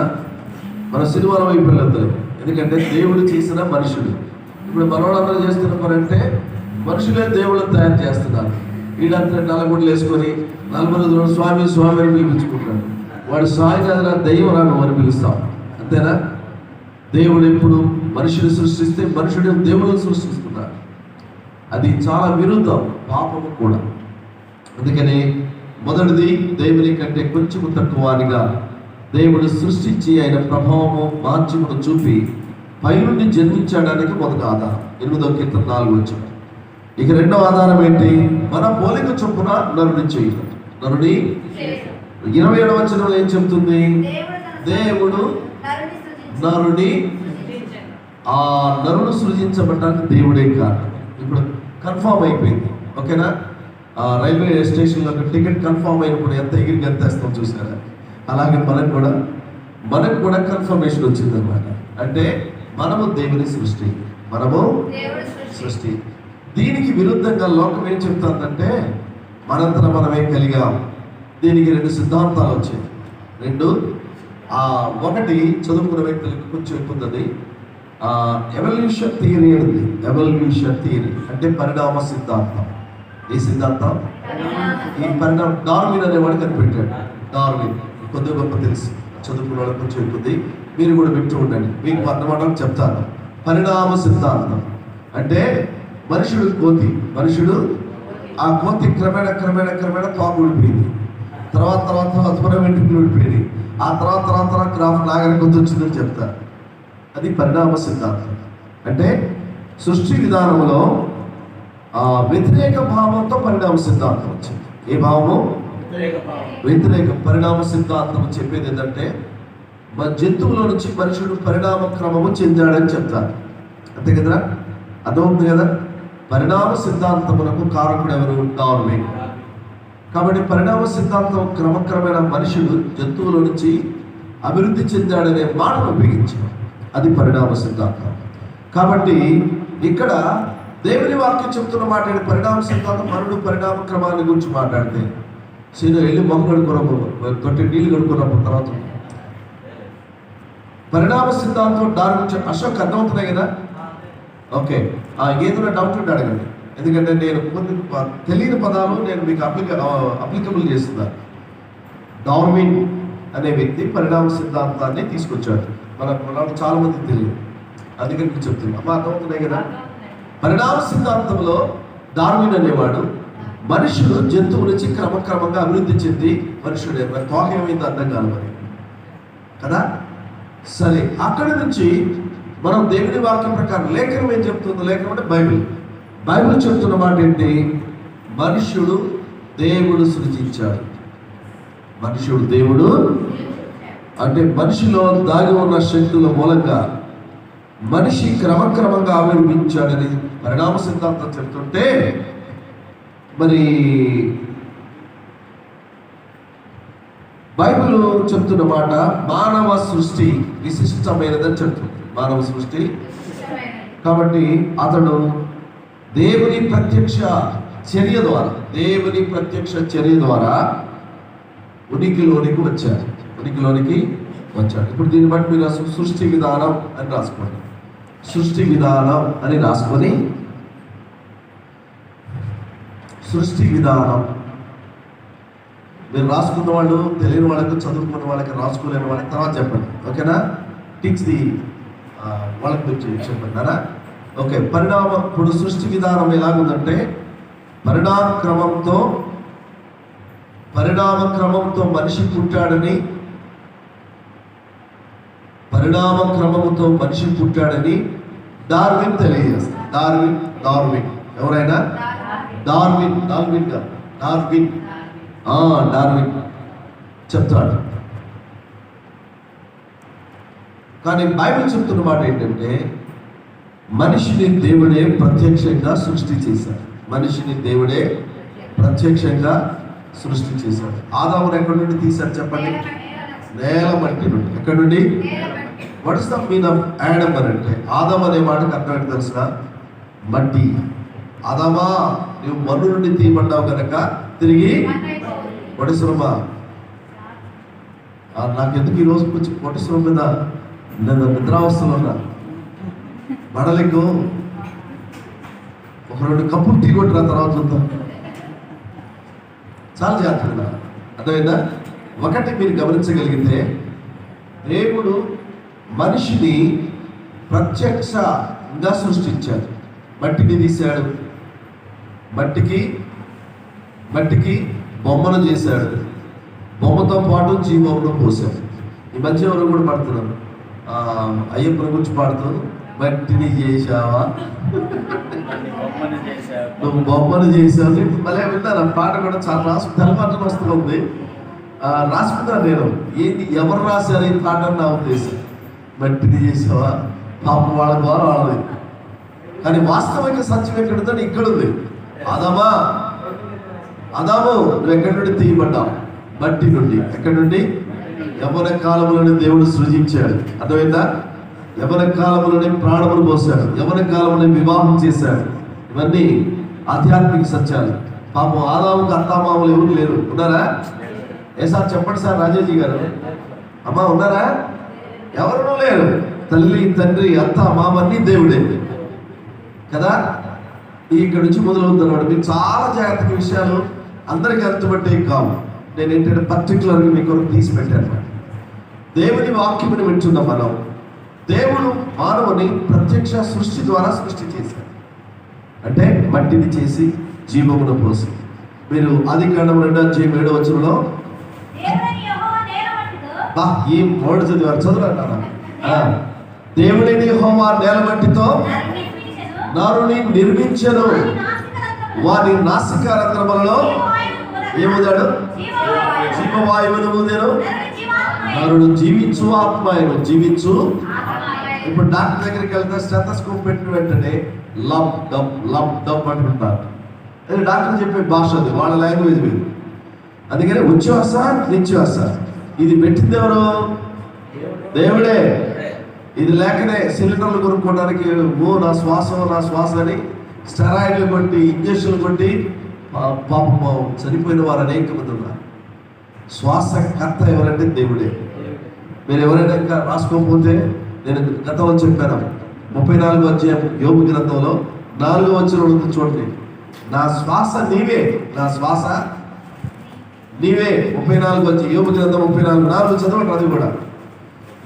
మన సినిమాల వైపు వెళ్ళొద్దు, ఎందుకంటే దేవుడు చేసిన మనుషుడు. ఇప్పుడు మనవాళ్ళందరూ చేస్తున్న పని అంటే మనుషులే దేవుళ్ళని తయారు చేస్తున్నారు. వీడంతా నల్లగుడ్లు వేసుకొని 40 రోజులు స్వామి స్వామి అని పిలిపించుకుంటాడు. వాడు స్వామి కాదు, దైవం రాను అని పిలుస్తాం. అంతేనా? దేవుడు ఎప్పుడు మనుషుని సృష్టిస్తే మనుషుడు దేవుళ్ళని సృష్టిస్తున్నారు. అది చాలా విరుద్ధం, పాపము కూడా. అందుకని మొదటిది, దేవుని కంటే కొంచెం తక్కువగా దేవుడు సృష్టించి ఆయన ప్రభావము మార్చమును చూపి పైనుండి జన్మించడానికి మొదటి ఆధారం. 8వ కీర్తన 4 వచనం. ఇక రెండవ ఆధారం ఏంటి? మన పోలిక చొప్పున నరుని చేయడం. నరుని 27వ వచనంలో ఏం చెప్తుంది? దేవుడు నరుని, ఆ నరుడు సృజించబడటానికి దేవుడే కారణం. ఇప్పుడు కన్ఫామ్ అయిపోయింది, ఓకేనా? రైల్వే స్టేషన్లో టికెట్ కన్ఫామ్ అయినప్పుడు ఎంత ఎగిరి గంతేస్తాం చూసారా? అలాగే మనకు కూడా కన్ఫర్మేషన్ వచ్చిందన్నమాట. అంటే మనము దేవుని సృష్టి, మనము సృష్టి. దీనికి విరుద్ధంగా లోకం ఏం చెప్తుందంటే మనంతట మనమే కలిగాం. దీనికి 2 సిద్ధాంతాలు వచ్చాయి. ఒకటి చదువుకున్న వ్యక్తులకు కొంచెం ఎక్కువ ఎవల్యూషన్ థియరీ ఉంది. ఎవల్యూషన్ థియరీ అంటే పరిణామ సిద్ధాంతం. ఈ సిద్ధాంతం, ఈ పరిణామం డార్విన్ అనేవాడు కనిపెట్టాడు. డార్విన్ కొద్దిగా గొప్ప తెలుసు, చదువుకున్న వాళ్ళకి కొంచెం ఎక్కువ. మీరు కూడా వింటూ ఉండండి, మీకు అర్థమవడం చెప్తాను. పరిణామ సిద్ధాంతం అంటే మనుషుడు ఆ కోతి క్రమేణా తోక ఊడిపోయింది, తర్వాత వెంట్రుకలు ఊడిపోయింది, ఆ తర్వాత క్రాఫ్ట్ నాగరికత వచ్చిందని చెప్తారు. అది పరిణామ సిద్ధాంతం. అంటే సృష్టి విధానంలో వ్యతిరేక భావంతో పరిణామ సిద్ధాంతం వచ్చింది. ఏ భావము? వ్యతిరేక. పరిణామ సిద్ధాంతం చెప్పేది ఏంటంటే జంతువుల నుంచి మనుషుడు పరిణామ క్రమము చెందాడని చెప్తారు. అంతే కదరా? అర్థమవుతుంది కదా? పరిణామ సిద్ధాంతమునకు కారకుడు ఎవరు? డార్విన్. కాబట్టి పరిణామ సిద్ధాంతం క్రమక్రమేణ మనుషుడు జంతువుల నుంచి అభివృద్ధి చెందాడనే మాటను ఉపయోగించాడు. అది పరిణామ సిద్ధాంతం. కాబట్టి ఇక్కడ దేవుని వాక్యం చెప్తున్న మాట పరిణామ సిద్ధాంతం. మనుడు పరిణామ క్రమాన్ని గురించి మాట్లాడితే వెళ్ళి మొక్క కడుక్కున్నప్పుడు తొట్టి నీళ్ళు కడుక్కున్నప్పుడు తర్వాత పరిణామ సిద్ధాంతం డార్విన్ అశోక్ అర్థమవుతున్నాయి కదా? ఓకే, ఏదైనా డౌట్ ఉంటే అడగండి. ఎందుకంటే నేను కొన్ని తెలియని పదాలు నేను మీకు అప్లికబుల్ చేస్తున్నాను. డార్విన్ అనే వ్యక్తి పరిణామ సిద్ధాంతాన్ని తీసుకొచ్చాడు. మనకు చాలా మందికి తెలియదు, అందుకని మీకు చెప్తున్నా. అర్థమవుతున్నాయి కదా? పరిణామ సిద్ధాంతంలో డార్విన్ అనేవాడు మనుషుడు జంతువు నుంచి క్రమక్రమంగా అభివృద్ధి చెంది మనుషుడే. మరి తోక ఏమైంది అర్థం కాదు మరి కదా? సరే, అక్కడి నుంచి మనం దేవుని వాక్యం ప్రకారం లేఖనం ఏం చెప్తుందో, లేఖనం అంటే బైబిల్ చెప్తున్న మాట ఏంటి? మనుష్యుడు దేవుడు సృజించాడు. మనుష్యుడు దేవుడు అంటే మనిషిలో దాగి ఉన్న శక్తుల మూలంగా మనిషి క్రమక్రమంగా ఆవిర్భించాడని పరిణామ సిద్ధాంతం చెప్తుంటే, మరి బైబిల్ చెప్తున్న మాట మానవ సృష్టి విశిష్టమైనదని చెప్తుంది. మానవ సృష్టి. కాబట్టి అతడు దేవుని ప్రత్యక్ష చర్య ద్వారా ఉనికిలోనికి వచ్చాడు. ఇప్పుడు దీన్ని బట్టి మీరు సృష్టి విధానం అని రాసుకోండి. సృష్టి విధానం అని రాసుకొని సృష్టి విధానం మీరు రాసుకున్న వాళ్ళు, తెలియని వాళ్ళకి, చదువుకున్న వాళ్ళకి, రాసుకోలేని వాళ్ళకి తర్వాత చెప్పండి. ఓకేనా? టీచ్ ది వాళ్ళకి గురించి చెప్పండి. ఓకే, ఇప్పుడు సృష్టి విధానం ఎలాగుందంటే పరిణామ క్రమంతో మనిషి పుట్టాడని డార్విన్ తెలియజేస్తాడు. డార్విన్ ఎవరైనా? డార్విన్ చెప్తాడు. కానీ బైబిల్ చెప్తున్న మాట ఏంటంటే మనిషిని దేవుడే ప్రత్యక్షంగా సృష్టి చేశాడు. ఆదామును ఎక్కడి నుండి తీశాడు చెప్పండి? నేల మట్టి నుండి. ఎక్కడి నుండి? What is the mean of Adam అంటే? ఆదాం అనే మాటకు అర్థం ఏంటి తెలుసా? మట్టి. ఆదామా, నువ్వు మన్ను నుండి తీయబడ్డావు కనుక తిరిగి కోటేశ్వరమ్మా. నాకెందుకు ఈరోజు కొంచెం కోటేశ్వరం మీద నేను నిద్రావస్థలో ఉన్నా. బడలకు ఒక 2 కప్పులు టీ కొట్టిన తర్వాత చూద్దాం. చాలా జాగ్రత్తగా అర్థమైందా? ఒకటి మీరు గమనించగలిగితే దేవుడు మనిషిని ప్రత్యక్షంగా సృష్టించాడు. మట్టిని తీశాడు, మట్టికి బొమ్మను చేశాడు, బొమ్మతో పాటు జీవమును పోశాడు. ఈ మధ్య ఎవరు కూడా పాడుతున్నాను, అయ్యప్పని గురించి పాడుతూ మట్టిని చేశావా, నువ్వు బొమ్మను చేశావు. మళ్ళీ విన్నాను పాట కూడా చాలా తెల్లపాటలు వస్తూ ఉంది. రాసుకున్నాను నేను. ఏంటి ఎవరు రాశారు ఈ పాట నా ఉద్దేశం. మట్టిని చేసావా, పాపం వాళ్ళ ద్వారా వాళ్ళది. కానీ వాస్తవిక సత్యం ఎక్కడుందని ఇక్కడ ఉంది. ఆదాము నువ్వు ఎక్కడి నుండి తీయబడ్డావు? మట్టి నుండి. ఎక్కడి నుండి? యవ్వన కాలంలోనే దేవుడు సృజించాడు. అర్థమైందా? యవ్వన కాలంలోనే ప్రాణములు పోశాడు, యవ్వన కాలంలోనే వివాహం చేశాడు. ఇవన్నీ ఆధ్యాత్మిక సత్యాలు. పాపం ఆదాముకు అత్తామామలు ఎవరు లేరు. ఉన్నారా? సార్ చెప్పండి సార్. రాజాజీ గారు, అమ్మా ఉన్నారా? ఎవరు లేరు. తల్లి, తండ్రి, అత్త, మామన్నీ దేవుడే కదా. ఇక్కడ నుంచి మొదలవుతున్నాడు. మీరు చాలా జాగ్రత్తగా విషయాలు అందరికీ అర్థపట్టే కావు. నేను ఏంటంటే పర్టికులర్గా మీ కొరకు తీసి పెట్టాను. దేవుని వాక్యముని వింటున్నాం మనం. దేవుడు మానవుని ప్రత్యక్ష సృష్టి ద్వారా సృష్టి చేశాడు. అంటే మట్టిని చేసి జీవమును పోసి. మీరు ఆదికాండం 2:7 వచనంలో బా ఈ మోడు చదివారు చదువులంటారా? దేవుడిని యెహోవా నేల మట్టితో నరుని నిర్మించెను, వారి నాసిక రంధ్రములలో ఏముదాడు? జీవవాయువును ఊదెను. నరుడు జీవించు ఆత్మాయను, జీవించు. ఇప్పుడు డాక్టర్ దగ్గరికి వెళ్తే స్టెథోస్కోప్ పెట్టిన వెంటనే లబ్ డబ్ అంటుంటారు. అది డాక్టర్ చెప్పే భాష, అది వాళ్ళ లాంగ్వేజ్ మీద. అందుకని ఉచ్ఛ్వాస నిశ్వాస ఇది పెట్టింది ఎవరు? దేవుడే. ఇది లేకనే సిలిండర్లు కొనుక్కోవడానికి నా శ్వాస అని స్టెరాయిడ్లు కొట్టి ఇంజక్షన్లు కొట్టి పాపం చనిపోయిన వారు అనేక మంది ఉన్నారు. శ్వాసకర్త ఎవరంటే దేవుడే. మీరు ఎవరైనా ఇంకా రాసుకోకపోతే నేను గతంలో చెప్పాను, 34వ అధ్యాయం యోబు గ్రంథంలో 4వ వచనం చూడండి. నా శ్వాస నీవే, నా శ్వాస నీవే. 34వ అధ్యాయం యోబు గ్రంథం 34:4 చదవండి. అది కూడా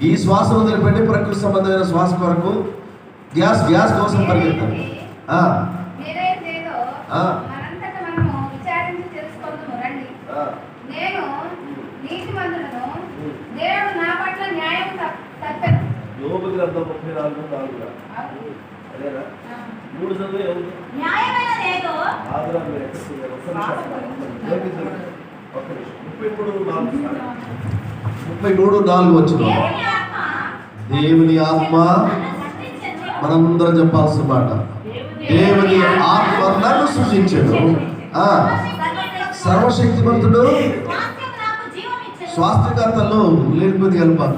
ఈ శ్వాస వదిలిపెట్టి ప్రకృతి సంబంధమైన శ్వాస కొరకు గ్యాస్ కోసం పరిగెత్తారు. యోబు గ్రంథం 34:4 అదేనా? 3 చదువు న్యాయమైనదేదో ఆదరా మీరు ఎక్కడ 33:4 వచ్చిన దేవుని ఆత్మ, మనందరం చెప్పాల్సిన మాట, దేవుని ఆత్మ నన్ను సృజించాడు. సర్వశక్తిమంతుడు స్వాస్థ్యకర్తలు లేనిపోయింది కలపాలి.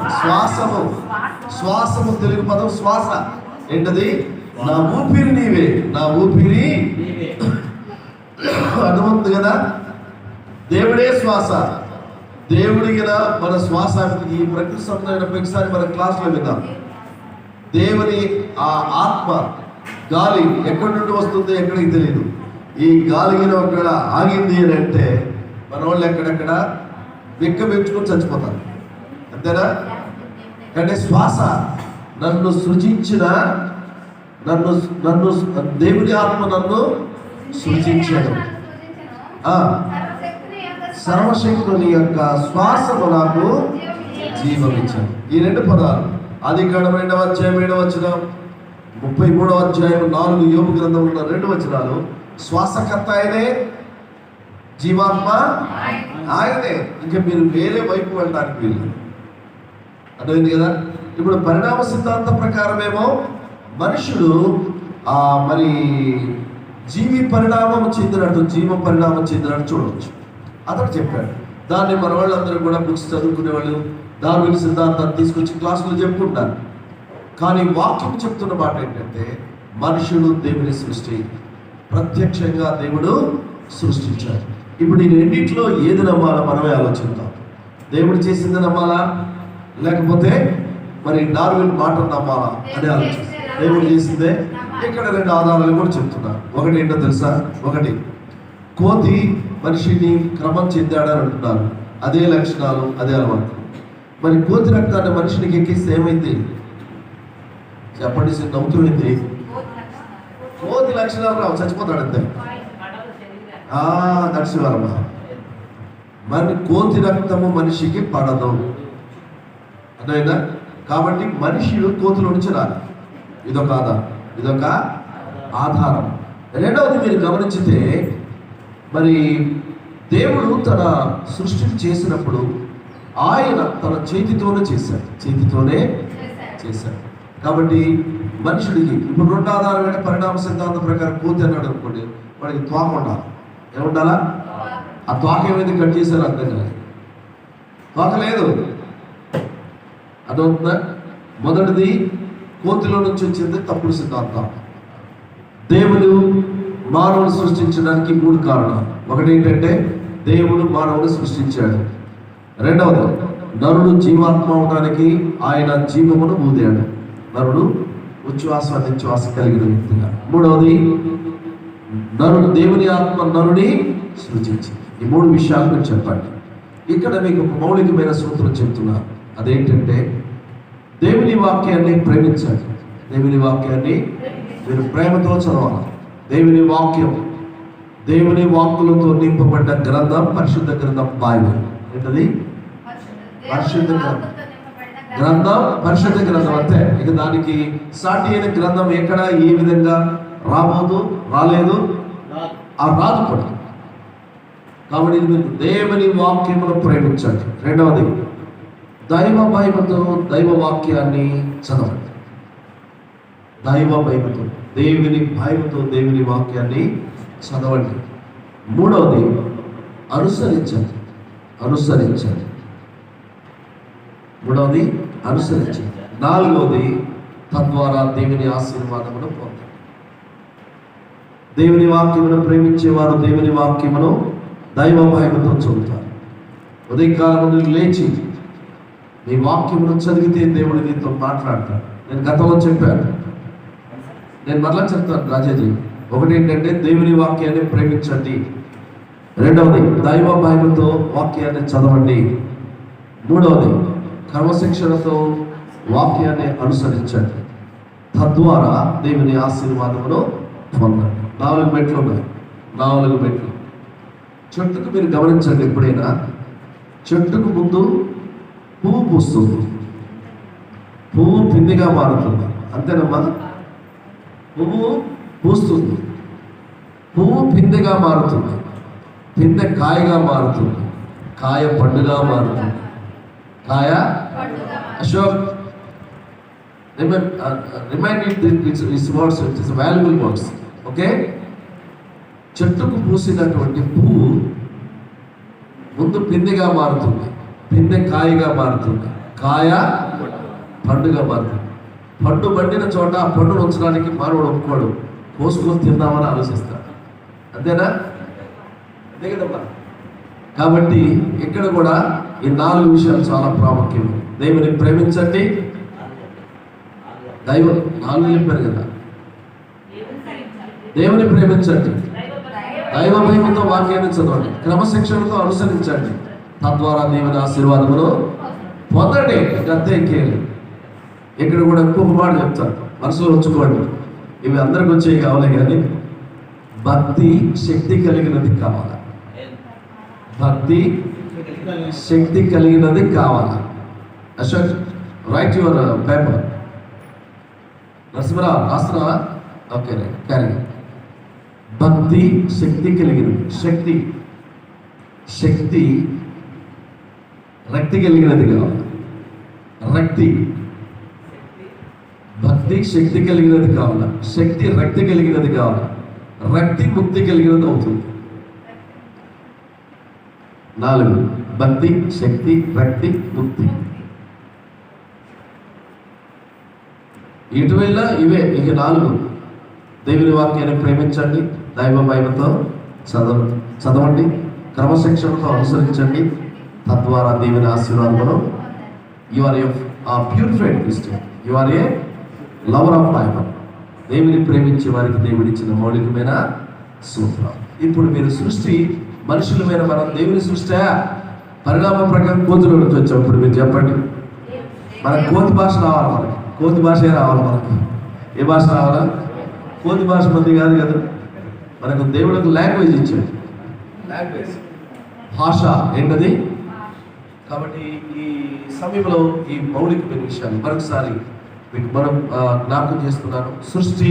శ్వాసము తెలుగు పదం శ్వాస. ఏంటది? నా ఊపిరి నీవే, నా ఊపిరి. అర్థమవుతుంది కదా? దేవుడే శ్వాస. దేవుడి కదా మన శ్వాస. ఈ ప్రకృతి సంబంధమైన ప్రతిసారి మన క్లాసులో విన్నాం. దేవుని ఆ ఆత్మ గాలి ఎక్కడి నుండి వస్తుందో ఎక్కడికి తెలియదు. ఈ గాలి ఒకవేళ ఆగింది అని అంటే మన వాళ్ళు ఎక్కడెక్కడ వెక్కబెట్టుకొని చచ్చిపోతారు. అంతేనా? అంటే శ్వాస నన్ను సృజించిన నన్ను దేవుని ఆత్మ నన్ను సృజించాడు. సర్వశక్తుని యొక్క శ్వాసము నాకు జీవమిచ్చాడు. ఈ 2 పదాలు ఆదికాండం 2వ అధ్యాయం 7వ వచనం, 33వ అధ్యాయం 4 యోబు గ్రంథం ఉన్న 2 వచనాలు. శ్వాసకర్త ఆయనే, జీవాత్మ ఆయనే. ఇంకా మీరు వేరే వైపు వెళ్ళడానికి వీళ్ళు. అర్థమైంది కదా? ఇప్పుడు పరిణామ సిద్ధాంత ప్రకారమేమో మనుషుడు మరి జీవ పరిణామం చెందినట్టు చూడవచ్చు. అతడు చెప్పాడు. దాన్ని మన వాళ్ళందరూ కూడా బుక్స్ చదువుకునే వాళ్ళు డార్విన్ సిద్ధాంతాన్ని తీసుకొచ్చి క్లాసులు చెప్పుకుంటారు. కానీ వాక్యం చెప్తున్న మాట ఏంటంటే మనుషుడు దేవుని సృష్టి, ప్రత్యక్షంగా దేవుడు సృష్టించాడు. ఇప్పుడు ఈ రెండింటిలో ఏది నమ్మాలో మనమే ఆలోచిద్దాం. దేవుడు చేసింది నమ్మాలా, లేకపోతే మరి డార్విన్ మాట నమ్మాలా అని ఆలోచిస్తాం. దేవుడు చేసిందే. ఇక్కడ 2 ఆధారాలు కూడా చెప్తున్నారు. ఒకటి ఏంటో తెలుసా? ఒకటి, కోతి మనిషిని క్రమం చెందాడని అంటున్నారు. అదే లక్షణాలు, అదే అలవాటు. మరి కోతి రక్తాన్ని మనిషినికి ఎక్కిస్తే ఏమైంది చెప్పండి? నవ్వుతుంది. కోతి లక్షణాలు రావు, చచ్చిపోతాడు అంతే. దక్షిణవర్మ. మరి కోతి రక్తము మనిషికి పడదు అదైనా. కాబట్టి మనిషి కోతుల నుంచి రాదు. ఇదొక ఆధారం. రెండవది మీరు గమనించితే మరి దేవుడు తన సృష్టిని చేసినప్పుడు ఆయన తన చేతితోనే చేశాడు. కాబట్టి మనుషుడికి ఇప్పుడు 2 ఆధారమైన పరిణామ సిద్ధాంతం ప్రకారం కోతి అన్నాడు అనుకోండి, వాడికి త్వాక ఉండాలి. ఏముండాలా? ఆ త్వాక ఏమైంది కట్ చేశారు అర్థం కాదు. త్వాక లేదు. అదవుతుందా? మొదటిది కోతిలో నుంచి వచ్చింది తప్పుడు సిద్ధాంతం. దేవుడు మానవుని సృష్టించడానికి 3 కారణాలు. ఒకటి ఏంటంటే దేవుడు మానవుని సృష్టించాడు. రెండవది నరుడు జీవాత్మ అవడానికి ఆయన జీవమును ఊదాడు. నరుడు ఉచ్ఛ్వాస నిశ్వాస కలిగిన వ్యక్తిగా. మూడవది నరుడు దేవుని ఆత్మ నరుని సృజించింది. ఈ 3 విషయాలు మీరు చెప్పండి. ఇక్కడ మీకు ఒక మౌలికమైన సూత్రం చెప్తున్నారు. అదేంటంటే దేవుని వాక్యాన్ని ప్రేమించాలి. దేవుని వాక్యాన్ని మీరు ప్రేమతో చదవాలి. దేవుని వాక్కులతో నింపబడ్డ గ్రంథం, పరిశుద్ధ గ్రంథం బైబిల్. ఏంటది? పరిశుద్ధ గ్రంథం, పరిశుద్ధ గ్రంథం అంతే. ఇక దానికి సాటి అయిన గ్రంథం ఎక్కడ ఏ విధంగా రాబోదు, రాలేదు, రాదు కూడా. కాబట్టి మీరు దేవుని వాక్యమును ప్రేమించండి. రెండవది, దైవ భయముతో దైవ వాక్యాన్ని చదవండి. దైవ భయముతో, దేవుని భయముతో దేవుని వాక్యాన్ని చదవండి. మూడవది, అనుసరించండి. అనుసరించండి. మూడవది, అనుసరించండి. నాలుగవది, తద్వారా దేవుని ఆశీర్వాదమును పొందండి. దేవుని వాక్యమును ప్రేమించేవారు దేవుని వాక్యమును దైవ భయముతో చదువుతారు. ఉదయకాలం లేచి నీ వాక్యమును చదివితే దేవుడు నీతో మాట్లాడతాడు. నేను గతంలో చెప్పాను, నేను మరలా చెప్తాను రాజాజీ. ఒకటి ఏంటంటే దేవుని వాక్యాన్ని ప్రేమించండి. రెండవది, దైవ భయముతో వాక్యాన్ని చదవండి. మూడవది, క్రమశిక్షణతో వాక్యాన్ని అనుసరించండి. తద్వారా దేవుని ఆశీర్వాదమును పొందండి. 4 మెట్లు ఉన్నాయి. 4 మెట్లు. చెట్టుకు మీరు గమనించండి, ఎప్పుడైనా చెట్టుకు ముందు పువ్వు పూస్తుంది, పువ్వు పిందెగా మారుతుంది. అంతేనమ్మా? పువ్వు పూస్తుంది, పువ్వు పిందెగా మారుతుంది, పిందె కాయగా మారుతుంది, కాయ పండుగా మారుతుంది. కాయ Ashok remind its words, its valuable words. Okay, చెట్టుకు పూసినటువంటి పువ్వు ముందు పిందెగా మారుతుంది, పిందె కాయగా మారుతుంది, కాయ పండుగా మారుతుంది. పండు పండిన చోట ఆ పండును ఉంచడానికి మానవుడు ఒప్పుకోడు, కోసుకొని తిందామని ఆలోచిస్తాడు. అంతేనా? అంతే కదమ్మా. కాబట్టి ఇక్కడ కూడా ఈ 4 విషయాలు చాలా ప్రాముఖ్యం. దేవుని ప్రేమించండి, దైవం 4 చెప్పారు కదా. దేవుని ప్రేమించండి, దైవ భయముతో వాక్యాన్ని చదవండి, క్రమశిక్షణతో అనుసరించండి, తద్వారా దేవుని ఆశీర్వాదమును పొందండి. అంతే, ఇంకేమి. ఇక్కడ కూడా ఇంకొక మాట చెప్తాను, మనసులో ఉంచుకోండి. ఇవి అందరికి వచ్చేవి కావాలి, కానీ భక్తి శక్తి కలిగినది కావాలి. భక్తి శక్తి కలిగినది కావాలి. Ashok, write your paper. Narasimharao రాస్తున్నావా? Okay, right, carry. భక్తి శక్తి కలిగినది. శక్తి శక్తి రక్తి కలిగినది కావాలి. రక్తి, భక్తి శక్తి కలిగినది కావాలా, శక్తి రక్తి కలిగినది కావాలా, రక్తి ముక్తి కలిగినది అవుతుంది. 4, భక్తి శక్తి రక్తి ముక్తి. ఇటువైనా ఇవే. ఇక 4, దేవుని వాక్యాన్ని ప్రేమించండి, దైవ భయంతో చదవండి, క్రమశిక్షణతో అనుసరించండి, తద్వారా దేవుని ఆశీర్వాదమును. You are a purified Christian, you are a lover of Bible. దేవుని ప్రేమించే వారికి దేవుడిచ్చిన మౌలికమైన సూత్రం. ఇప్పుడు మీరు సృష్టి మనుషులమైన మనం దేవుని సృష్టి పరిణామం ప్రకారం కోతుల నుంచి వచ్చాం. ఇప్పుడు మీరు చెప్పండి, మనకు కోతి భాష రావాలి, మనకి కోతి భాషే రావాలి. మనకి ఏ భాష రావాలా? కోతి భాష మంది కాదు కదా. మనకు దేవుడికి లాంగ్వేజ్ ఇచ్చాడు. లాంగ్వేజ్, భాష ఏంటది? కాబట్టి ఈ సమయంలో ఈ మౌలికమైన విషయాలు మరొకసారి మీకు మనం జ్ఞాపకం చేస్తున్నాను. సృష్టి,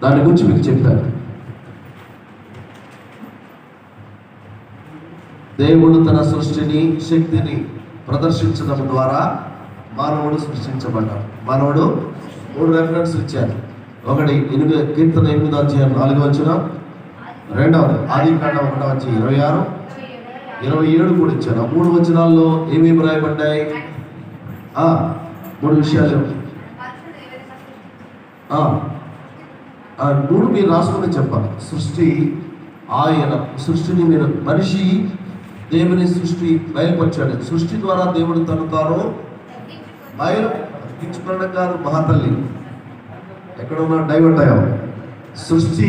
దాని గురించి మీకు చెప్పాను. దేవుడు తన సృష్టిని శక్తిని ప్రదర్శించడం ద్వారా మానవుడు సృష్టించబడ్డాడు. మానవుడు 3 రెఫరెన్స్ ఇచ్చారు. ఒకటి కీర్తన 8వ అధ్యాయం 4వ వచనం, రెండవది ఆదికాండం 1వ అధ్యాయం 26, 27 కూడా ఇచ్చారు. ఆ 3 వచనాల్లో ఏమేమి రాయబడ్డాయి? 3 విషయాలు. 3 మీరు రాసుకుని చెప్పాలి. సృష్టి, ఆయన సృష్టిని మీరు, మనిషి దేవుని సృష్టి బయలుపరిచాడు. సృష్టి ద్వారా దేవుడు తను తాను బయలుపరచడం కాదు. మహాతల్లి ఎక్కడ ఉన్నా డైవర్ట్ అయ్యాం. సృష్టి,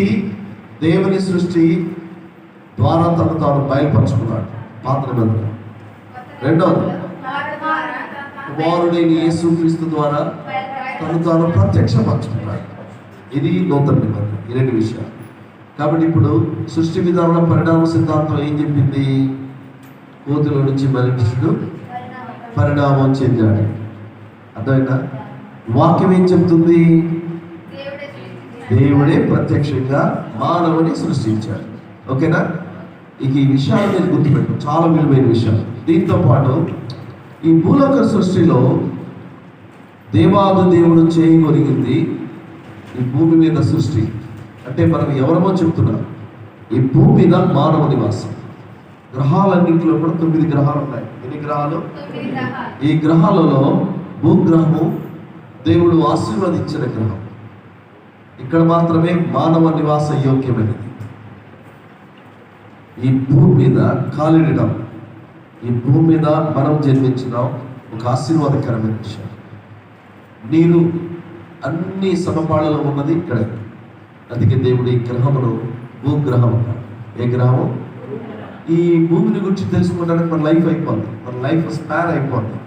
దేవుని సృష్టి ద్వారా తను తాను బయలుపరుచుకున్నాడు పాత నిబంధన. రెండవది, కుమారుడైన యేసుక్రీస్తు ద్వారా తను తాను ప్రత్యక్షపరుచుకున్నాడు. ఇది నూతన నిబంధన. ఈ 2 విషయాలు. కాబట్టి ఇప్పుడు సృష్టి విధానంలో పరిణామ సిద్ధాంతం ఏం చెప్పింది? కోతిలో నుంచి మనుషుడు పరిణామం చెందాడు. అర్థమైనా? వాక్యం ఏం చెప్తుంది? దేవుడే ప్రత్యక్షంగా మానవుని సృష్టించాడు. ఓకేనా? ఇక ఈ విషయాలు నేను గుర్తుపెట్టు, చాలా విలువైన విషయం. దీంతో పాటు ఈ భూలోక సృష్టిలో దేవాది దేవుడు చేయగలిగింది ఈ భూమి మీద సృష్టి అంటే మనం ఎవరమో చెప్తున్నాం. ఈ భూమి మీద మానవ నివాసం. గ్రహాలన్నింటిలో కూడా 9 గ్రహాలు ఉన్నాయి. ఎన్ని గ్రహాలు? ఈ గ్రహాలలో భూగ్రహము దేవుడు ఆశీర్వదించిన గ్రహం. ఇక్కడ మాత్రమే మానవ నివాస యోగ్యమైనది. ఈ భూమి మీద కాలిడడం, ఈ భూమి మీద మనం జన్మించడం ఒక ఆశీర్వాదకరమైన విషయం. నీరు అన్ని సమపాళలో ఉన్నది ఇక్కడే. అందుకే దేవుడు ఈ గ్రహమును భూగ్రహం అన్నాడు. ఏ గ్రహము? ఈ భూమిని గురించి తెలుసుకోవడానికి మన లైఫ్ అయిపోద్ది, మన లైఫ్ స్పాన్ అయిపోద్ది.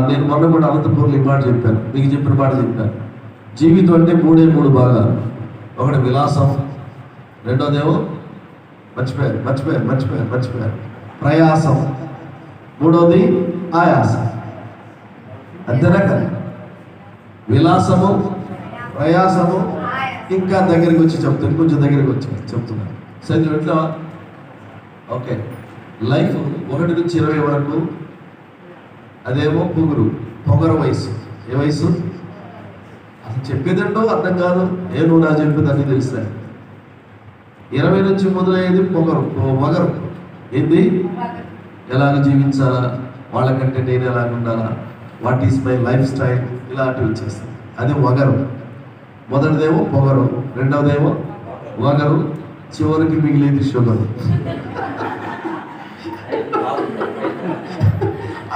నేను మొన్న కూడా అనంతపూర్లో ఈ మాట చెప్పాను, మీకు చెప్పిన మాట చెప్పాను. జీవితం అంటే 3 భాగాలు. ఒకటి విలాసం, రెండోదేమో మర్చిపోయారు ప్రయాసం, మూడోది ఆయాసం. అంతేనా కదా? విలాసము, ప్రయాసము, ఇంకా దగ్గరికి వచ్చి చెప్తాను, కొంచెం దగ్గరికి వచ్చి చెప్తున్నాను. సరే ఎట్లా? ఓకే, లైఫ్ 1 నుంచి 20 వరకు అదేమో పొగరు వయసు. ఏ వయసు? అసలు చెప్పేదంటో అర్థం కాదు. నువ్వు నా చెప్పేదాన్ని తెలుసా? 20 నుంచి మొదలయ్యేది పొగరు. ఏంది? ఎలాగ జీవించాలా, వాళ్ళకంటే నేను ఎలాగ ఉండాలా, what is my life style, ఇలాంటివి వచ్చేస్తాయి. అది వగరు. మొదటిదేమో పొగరు, రెండవదేమో వగరు, చివరికి మిగిలేది షుగరు.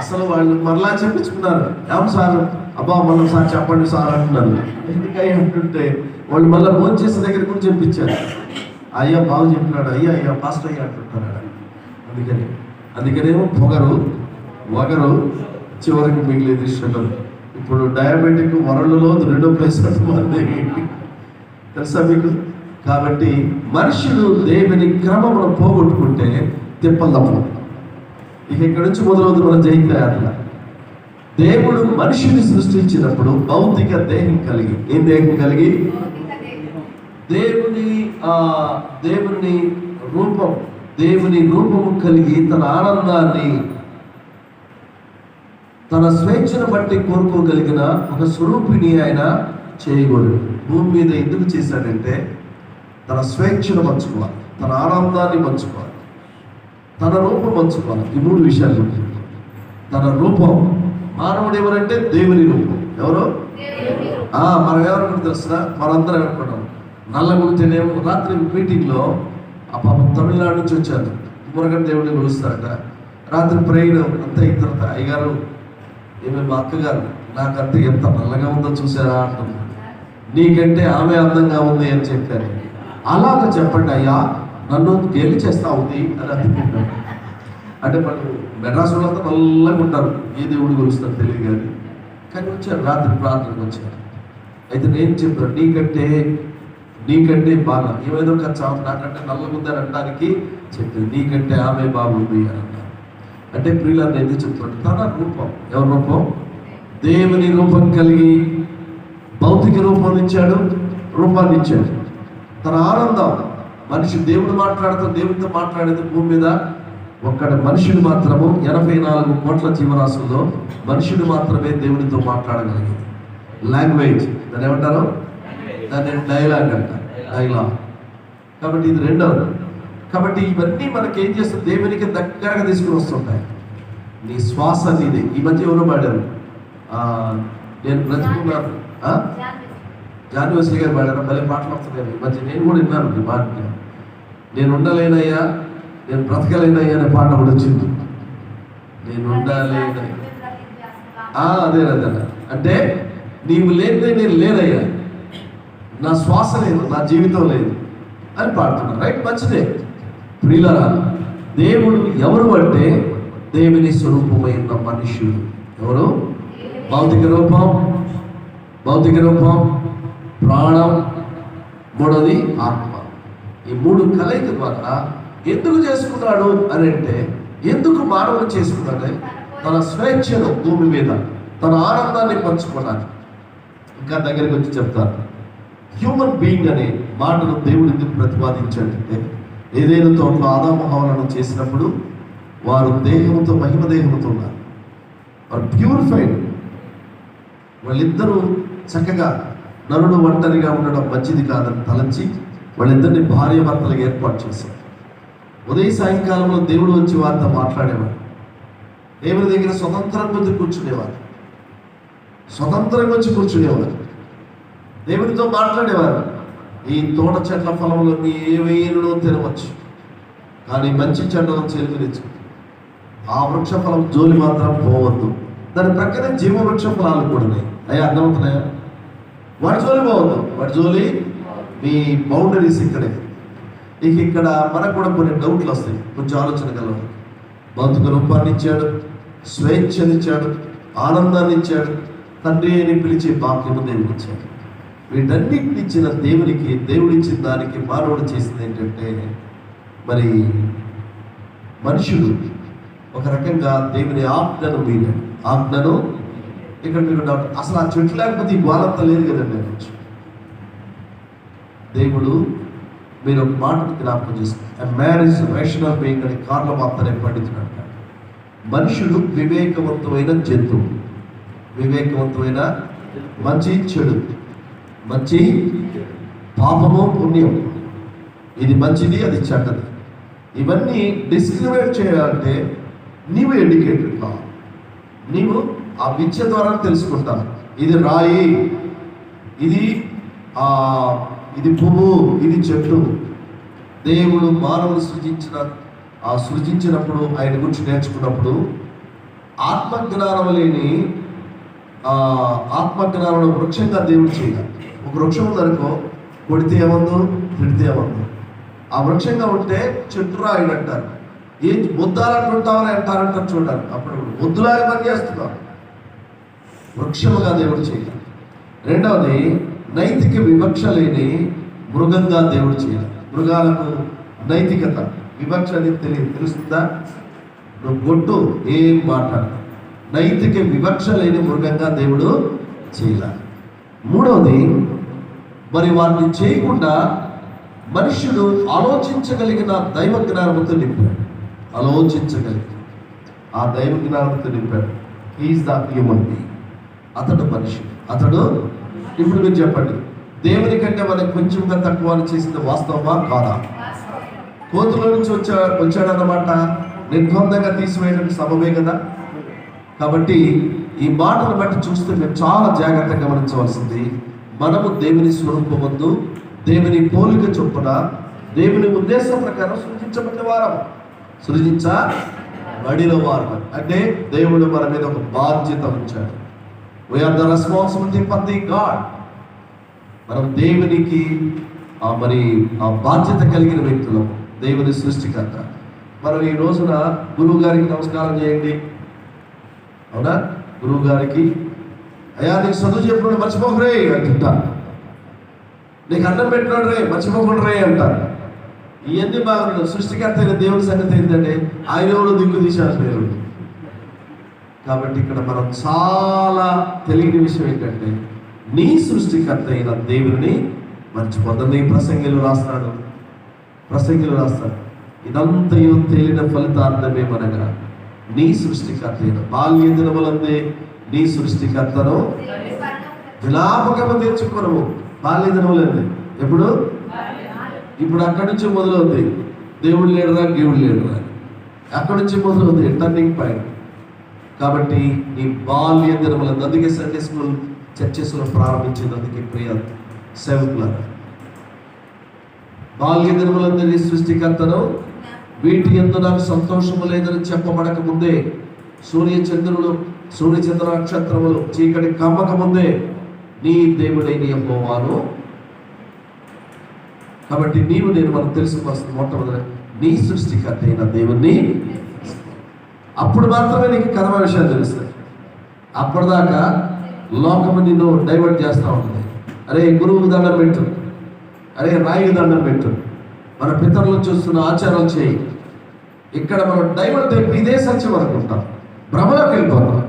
అసలు వాళ్ళు మరలా చెప్పించుకున్నారు. ఏం సార్, అబ్బా మనం సార్ చెప్పండి సార్ అంటున్నారు. ఎందుకై అంటుంటే వాళ్ళు మళ్ళీ ఫోన్ చేసే దగ్గర కూడా చెప్పించారు. అయ్యా బాగు చెప్పినాడు, అయ్యా ఫాస్ట్ అయ్యా అంటుంటున్నాడు. అందుకనేమో పొగరు, వగరు, చివరికి మిగిలేది షుగర్. ఇప్పుడు డయాబెటిక్ వరల్డ్లో 2వ ప్లేస్ ఉంది, తెలుసా మీకు? కాబట్టి మనుషులు దేవుని క్రమమును పోగొట్టుకుంటే తిప్పలు తప్పదు. ఇక ఇక్కడ నుంచి మొదలవుతుంది మన జైత్రయాత్ర. దేవుడు మనిషిని సృష్టించినప్పుడు భౌతిక దేహం కలిగి, ఏం దేహం కలిగి? దేవుని రూపము కలిగి తన ఆనందాన్ని, తన స్వేచ్ఛను బట్టి కోరుకోగలిగిన ఒక స్వరూపిణి ఆయన చేయకూడదు. భూమి మీద ఎందుకు చేశాడంటే తన స్వేచ్ఛను పంచుకోవాలి, తన ఆనందాన్ని పంచుకోవాలి, తన రూపం పంచుకోవాలి. ఈ 3 విషయాలు. తన రూపం. మానవుడు ఎవరంటే దేవుని రూపం. ఎవరు? మనం ఎవరనుకుంటే తెలుసునా? మనందరం అనుకున్నాం. నల్లగుంటేనేమో రాత్రి మీటింగ్లో ఆ పాపం తమిళనాడు నుంచి వచ్చారు. మురగన్ దేవుడిని కొలుస్తారట. రాత్రి ప్రేయర్ అంతా ఇద్దరు అయ్యగారు, ఏమే మా అక్కగారు, నాకంటే ఎంత నల్లగా ఉందో చూసారా అంటున్నారు. నీకంటే ఆమె అందంగా ఉంది అని చెప్పారు. అలాగ చెప్పండి అయ్యా, నన్ను గేలి చేస్తా ఉంది అని అనుకుంటాను. అంటే వాళ్ళు మెడ్రాస్ వాళ్ళంతా నల్లగా ఉంటారు, ఏ దేవుడు కొలుస్తారు తెలియదు కానీ వచ్చారు రాత్రి ప్రార్థనకు వచ్చారు. అయితే నేను చెప్పాను, నీకంటే బాగా ఏమైనా ఖర్చు నాకంటే నల్లగుందని అనడానికి చెప్పాను. నీకంటే ఆమె బాగుంది అని అన్నారు. అంటే ప్రియులను ఎందుకు చెప్తున్నాడు? తన రూపం. ఎవరి రూపం? దేవుని రూపం కలిగి భౌతిక రూపం ఇచ్చాడు, రూపాన్ని ఇచ్చాడు. తన ఆనందం. మనిషి దేవుడితో మాట్లాడేది భూమి మీద ఒక్కడ మనుషుడు మాత్రము 84 కోట్ల జీవరాశుల్లో మనుషుడు మాత్రమే దేవుడితో మాట్లాడగలిగేది. లాంగ్వేజ్, దాన్ని ఏమంటారు? దాన్ని డైలాగ్ అంటారు. డైలాగ్. కాబట్టి ఇది రెండవది. కాబట్టి ఇవన్నీ మనకి ఏం చేస్తుంది? దేవునికి దగ్గరగా తీసుకుని వస్తుంటాయి. నీ శ్వాస నీదే. ఈ మధ్య ఎవరో పాడారు, నేను బ్రతుకున్నాను, జాన్వశ్రీ గారు పాడారు, భలే మాట్లాడుతున్నారు. ఈ మధ్య నేను కూడా విన్నాను ఈ మాట. నేను ఉండలేనయ్యా, నేను బ్రతకలేనయ్యా అనే పాట కూడా వచ్చింది. నేను ఉండలేనయ్యా, అదే అంటే నీవు లేదే నేను లేనయ్యా, నా శ్వాస లేదు, నా జీవితం లేదు అని పాడుతున్నారు. రైట్, మంచిదే. ప్రియులారా, దేవుడు ఎవరు అంటే దేవుని స్వరూపమైన మనుష్యుడు. ఎవరు? భౌతిక రూపం, ప్రాణం, మూడోది ఆత్మ. ఈ 3 కలయిక ద్వారా ఎందుకు చేసుకున్నాడు అని అంటే, ఎందుకు మానవుడు చేసుకున్నాడు? తన స్వేచ్ఛను భూమి మీద, తన ఆనందాన్ని పంచుకోవడానికి. ఇంకా దగ్గరికి వచ్చి చెప్తారు, హ్యూమన్ బీయింగ్ అనే మాటను దేవుడు ఎందుకు ప్రతిపాదించాడంటే, ఏదైనా తోటలో ఆదాము హవ్వలను చేసినప్పుడు వారు దేహంతో, మహిమ దేహంతో ఉన్నారు, వారు ప్యూరిఫైడ్. వాళ్ళిద్దరూ చక్కగా, నరుడు ఒంటరిగా ఉండడం మంచిది కాదని తలంచి వాళ్ళిద్దరిని భార్య భర్తలకు ఏర్పాటు చేశారు. ఉదయ సాయంకాలంలో దేవుడు వచ్చి వారితో మాట్లాడేవాడు. దేవుని దగ్గర స్వతంత్రంగా వచ్చి కూర్చునేవారు, స్వతంత్రంగా వచ్చి కూర్చునేవారు, దేవునితో మాట్లాడేవారు. ఈ తోట చెట్ల ఫలంలో మీ ఏమైనా తినవచ్చు, కానీ మంచి చెట్లను చేరుకునిచ్చు, ఆ వృక్ష ఫలం జోలి మాత్రం పోవద్దు. దాని ప్రక్కనే జీవవృక్ష ఫలాలు కూడా ఉన్నాయి. అయ్యా అర్థమవుతున్నాయా? వాటి జోలి పోవద్దు, వాటి జోలి మీ బౌండరీస్ ఇక్కడే. ఇక్కడ మనకు కూడా కొన్ని డౌట్లు వస్తాయి, కొంచెం ఆలోచన కలవాలి. భౌతిక రూపాన్ని ఇచ్చాడు, స్వేచ్ఛనిచ్చాడు, ఆనందాన్ని ఇచ్చాడు, తండ్రి అని పిలిచే భాగ్యము దేవుడు ఇచ్చాడు. వీటన్నిటిని ఇచ్చిన దేవునికి, దేవుడిచ్చిన దానికి మానవుడు చేసింది ఏంటంటే, మరి మనుషుడు ఒక రకంగా దేవుని ఆజ్ఞను మీరాడు. ఆజ్ఞను ఇక్కడ మీరు అసలు ఆ చెట్టు లేకపోతే ఈ గోలంతా లేదు కదండి. దేవుడు, మీరు ఒక మాట జ్ఞాపకం చేస్తారు, మ్యారేజ్ రేషనల్ బీయింగ్ అని కార్ల మాత్రమే పండితుడు అంటాడు. మనుషుడు వివేకవంతమైన జంతువు, వివేకవంతమైన మంచి చెడు, మంచి పాపము పుణ్యం, ఇది మంచిది అది చెడ్డది, ఇవన్నీ డిస్క్రిమినేట్ చేయాలంటే నీవు ఎడ్యుకేటెడ్ కావాలి. నీవు ఆ విద్య ద్వారా తెలుసుకుంటావు, ఇది రాయి, ఇది పువ్వు, ఇది చెట్టు. దేవుడు మానవుడు సృజించినప్పుడు ఆయన గురించి నేర్చుకున్నప్పుడు ఆత్మజ్ఞానం వృక్షంగా దేవుడు చేయాలి. ఒక వృక్షం ఉందనుకో, కొడితే ఏమందో, తిడితే ఏమందో. ఆ వృక్షంగా ఉంటే చెట్టు రాయుడు అంటారు. ఏం ముద్దాలంటుంటామని అంటారంటారు చూడాలి. అప్పుడు ముద్దులాగా పని చేస్తున్నాం. వృక్షముగా దేవుడు చేయాలి. రెండవది, నైతిక వివక్ష లేని మృగంగా దేవుడు చేయాలి. మృగాలకు నైతికత, వివక్ష అనేది తెలుస్తుందా? నువ్వు గొడ్డు ఏం మాట్లాడు, నైతిక వివక్ష లేని మృగంగా దేవుడు చేయాలి. మూడవది, మరి వాటిని చేయకుండా మనుష్యుడు ఆలోచించగలిగిన దైవ జ్ఞానంతో నింపాడు. ఆలోచించగలిగి ఆ దైవ జ్ఞానంతో నింపాడు. He is the human being. అతడు మనిషి. అతడు, ఇప్పుడు మీరు చెప్పండి, దేవుని కంటే మనకు కొంచెంగా తక్కువ అని చేసింది వాస్తవమా కాదా? కోతుల నుంచి వచ్చాడన్నమాట నిర్బంధంగా తీసివేయడానికి సబబే కదా. కాబట్టి ఈ మాటను బట్టి చూస్తే మేము చాలా జాగ్రత్తగా గమనించవలసింది, మనము దేవుని స్వరూపమందు, దేవుని పోలిక చొప్పున, దేవుని ఉద్దేశం ప్రకారం సృజించబడిన వారం, సృజించబడిన వారం. అంటే దేవుడు మన మీద ఒక బాధ్యత ఉంచాడు. We are the responsibility for the God. మనం దేవునికి మరి ఆ బాధ్యత కలిగిన వ్యక్తులు, దేవుని సృష్టికర్త. మనం ఈ రోజున గురువు గారికి నమస్కారం చేయండి, అవునా? గురువు గారికి, అయ్యా నీకు చదువు చెప్పినాడు మర్చిపోకరే అంటుంటా, నీకు అన్నం పెట్టినాడు రే మర్చిపోకుండా రే అంటారు. ఇవన్నీ బాగున్నాడు. సృష్టికర్త అయిన దేవుని సంగతి ఏంటంటే ఆయన ఎవరు దిక్కు తీశారు మీరు. కాబట్టి ఇక్కడ మనం చాలా తెలియని విషయం ఏంటంటే, నీ సృష్టికర్త అయిన దేవుని మర్చిపోతుంది. ప్రసంగిలు రాస్తాడు, ఇదంతయు తేలిన ఫలితార్థమేమనగా నీ సృష్టికర్త అయిన, బాల్య దినములందే నీ సృష్టికర్తను విలాపకము తెచ్చుకొనము. బాల్య దినములందే ఎప్పుడు? ఇప్పుడు అక్కడి నుంచి మొదలవుతుంది, దేవుడు లేడురా గీవుడు లేడురా, అక్కడి నుంచి మొదలవుతుంది టర్నింగ్ పాయింట్. కాబట్టి ఈ బాల్య దినములందు, అందుకే సండే స్కూల్ చర్చెస్లో ప్రారంభించింది. అందుకే ప్రియ సేవకులారా, బాల్య దినములందరి సృష్టికర్తను, వీటి యందు నాకు సంతోషము లేదని చెప్పబడక ముందే, సూర్యచంద్ర నక్షత్రములు చీకటి కమ్మక ముందే నీ దేవుడైన యెహోవాను. కాబట్టి నేను మనం తెలుసుకోవాల్సిన మొట్టమొదటి, నీ సృష్టికర్త అయిన దేవుణ్ణి. అప్పుడు మాత్రమే నీకు కర్మ విషయాలు తెలుస్తాయి. అప్పటిదాకా లోకము నిన్ను డైవర్ట్ చేస్తూ ఉంటుంది. అరే గురువుకు దండం పెట్టు, అరే రాయికి దండం పెట్టు, మన పితరులు చూస్తున్న ఆచారాలు చేయి. ఇక్కడ మనం డైవర్ట్ అయిపోయి ఇదే సత్యం అనుకుంటాం. భ్రమలోకి వెళ్ళిపోతాం.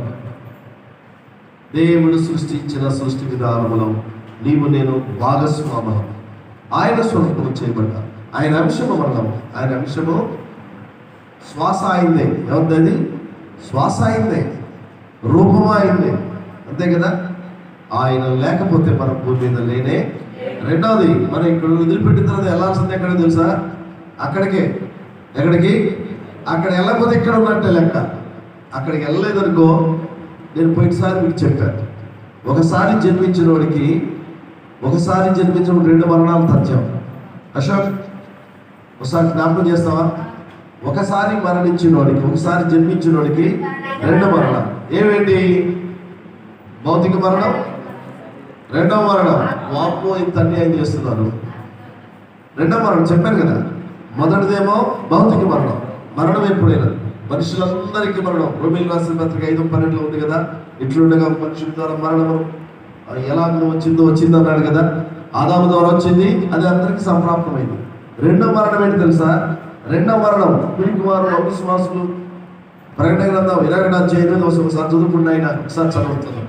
దేవుడు సృష్టించిన సృష్టి విధానంలో నీవు నేను భాగస్వామ్యం. ఆయన స్వరూపము చేయబడ్డా, ఆయన అంశము వల్ల, ఆయన అంశము శ్వాస అయిందే. ఎవరిది? శ్వాస అయిందే, రూపము అయిందే, అంతే కదా. ఆయన లేకపోతే మన భూమి మీద లేనే. రెండవది, మనం ఇక్కడ వదిలిపెట్టిన తర్వాత వెళ్ళాల్సింది ఎక్కడ తెలుసా? అక్కడికే. ఎక్కడికి? అక్కడ వెళ్ళకపోతే ఇక్కడ ఉన్నట్టే లెక్క. అక్కడికి వెళ్ళలేదనుకో, నేను పోయినసారి మీకు చెప్పాను, ఒకసారి జన్మించిన వాడికి రెండు మరణాలు తథ్యం. అశోక్, ఒకసారి జ్ఞాపకం చేస్తావా? ఒకసారి మరణించిన వాడికి, ఒకసారి జన్మించిన వాడికి రెండు మరణాలు. ఏమేంటి? భౌతిక మరణం, రెండవ మరణం. వాపు ఇంత అన్యాయం చేస్తున్నారు. రెండవ మరణం చెప్పాను కదా. మొదటిదేమో భౌతిక మరణం. మరణం ఎప్పుడైనా మనుషులందరికీ మరణం. రోమీయులకు రాసిన పత్రిక 5:12 ఉంది కదా. ఇట్లుండగా మనుషుల ద్వారా మరణము ఎలాగో వచ్చింది అన్నాడు కదా. ఆదాము ద్వారా వచ్చింది, అది అందరికీ సంప్రాప్తమైంది. రెండవ మరణం ఏంటి తెలుసా? రెండవ మరణం పిరికివారు, అవిశ్వాసులు. ప్రకటన గ్రంథం 21:8 ఒకసారి చదువుకున్న ఆయన ఒకసారి చదువుతున్నాం.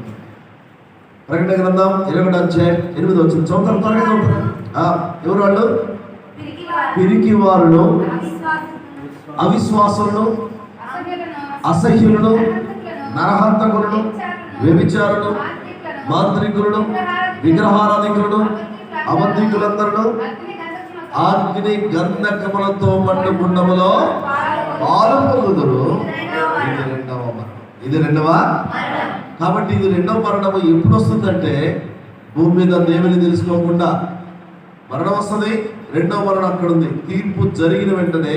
ప్రకటన గ్రంథం 21:8 చదువుతారు, త్వరగా చదువుతారు. ఎవరు వాళ్ళు? పిరికివారును, అవిశ్వాసులను, అసహ్యులను, నరహంతకులను, వ్యభిచారులను, మాంత్రికులను, విగ్రహారాధికులను, అబద్ధికులందరూ అగ్ని గంధకములతో మండుకుండములో పాలు పొందుదురు. ఇది రెండవ. కాబట్టి ఇది రెండవ మరణము ఎప్పుడు వస్తుందంటే, భూమి మీద దేవుని తెలుసుకోకుండా మరణం వస్తుంది. రెండవ మరణం అక్కడ ఉంది. తీర్పు జరిగిన వెంటనే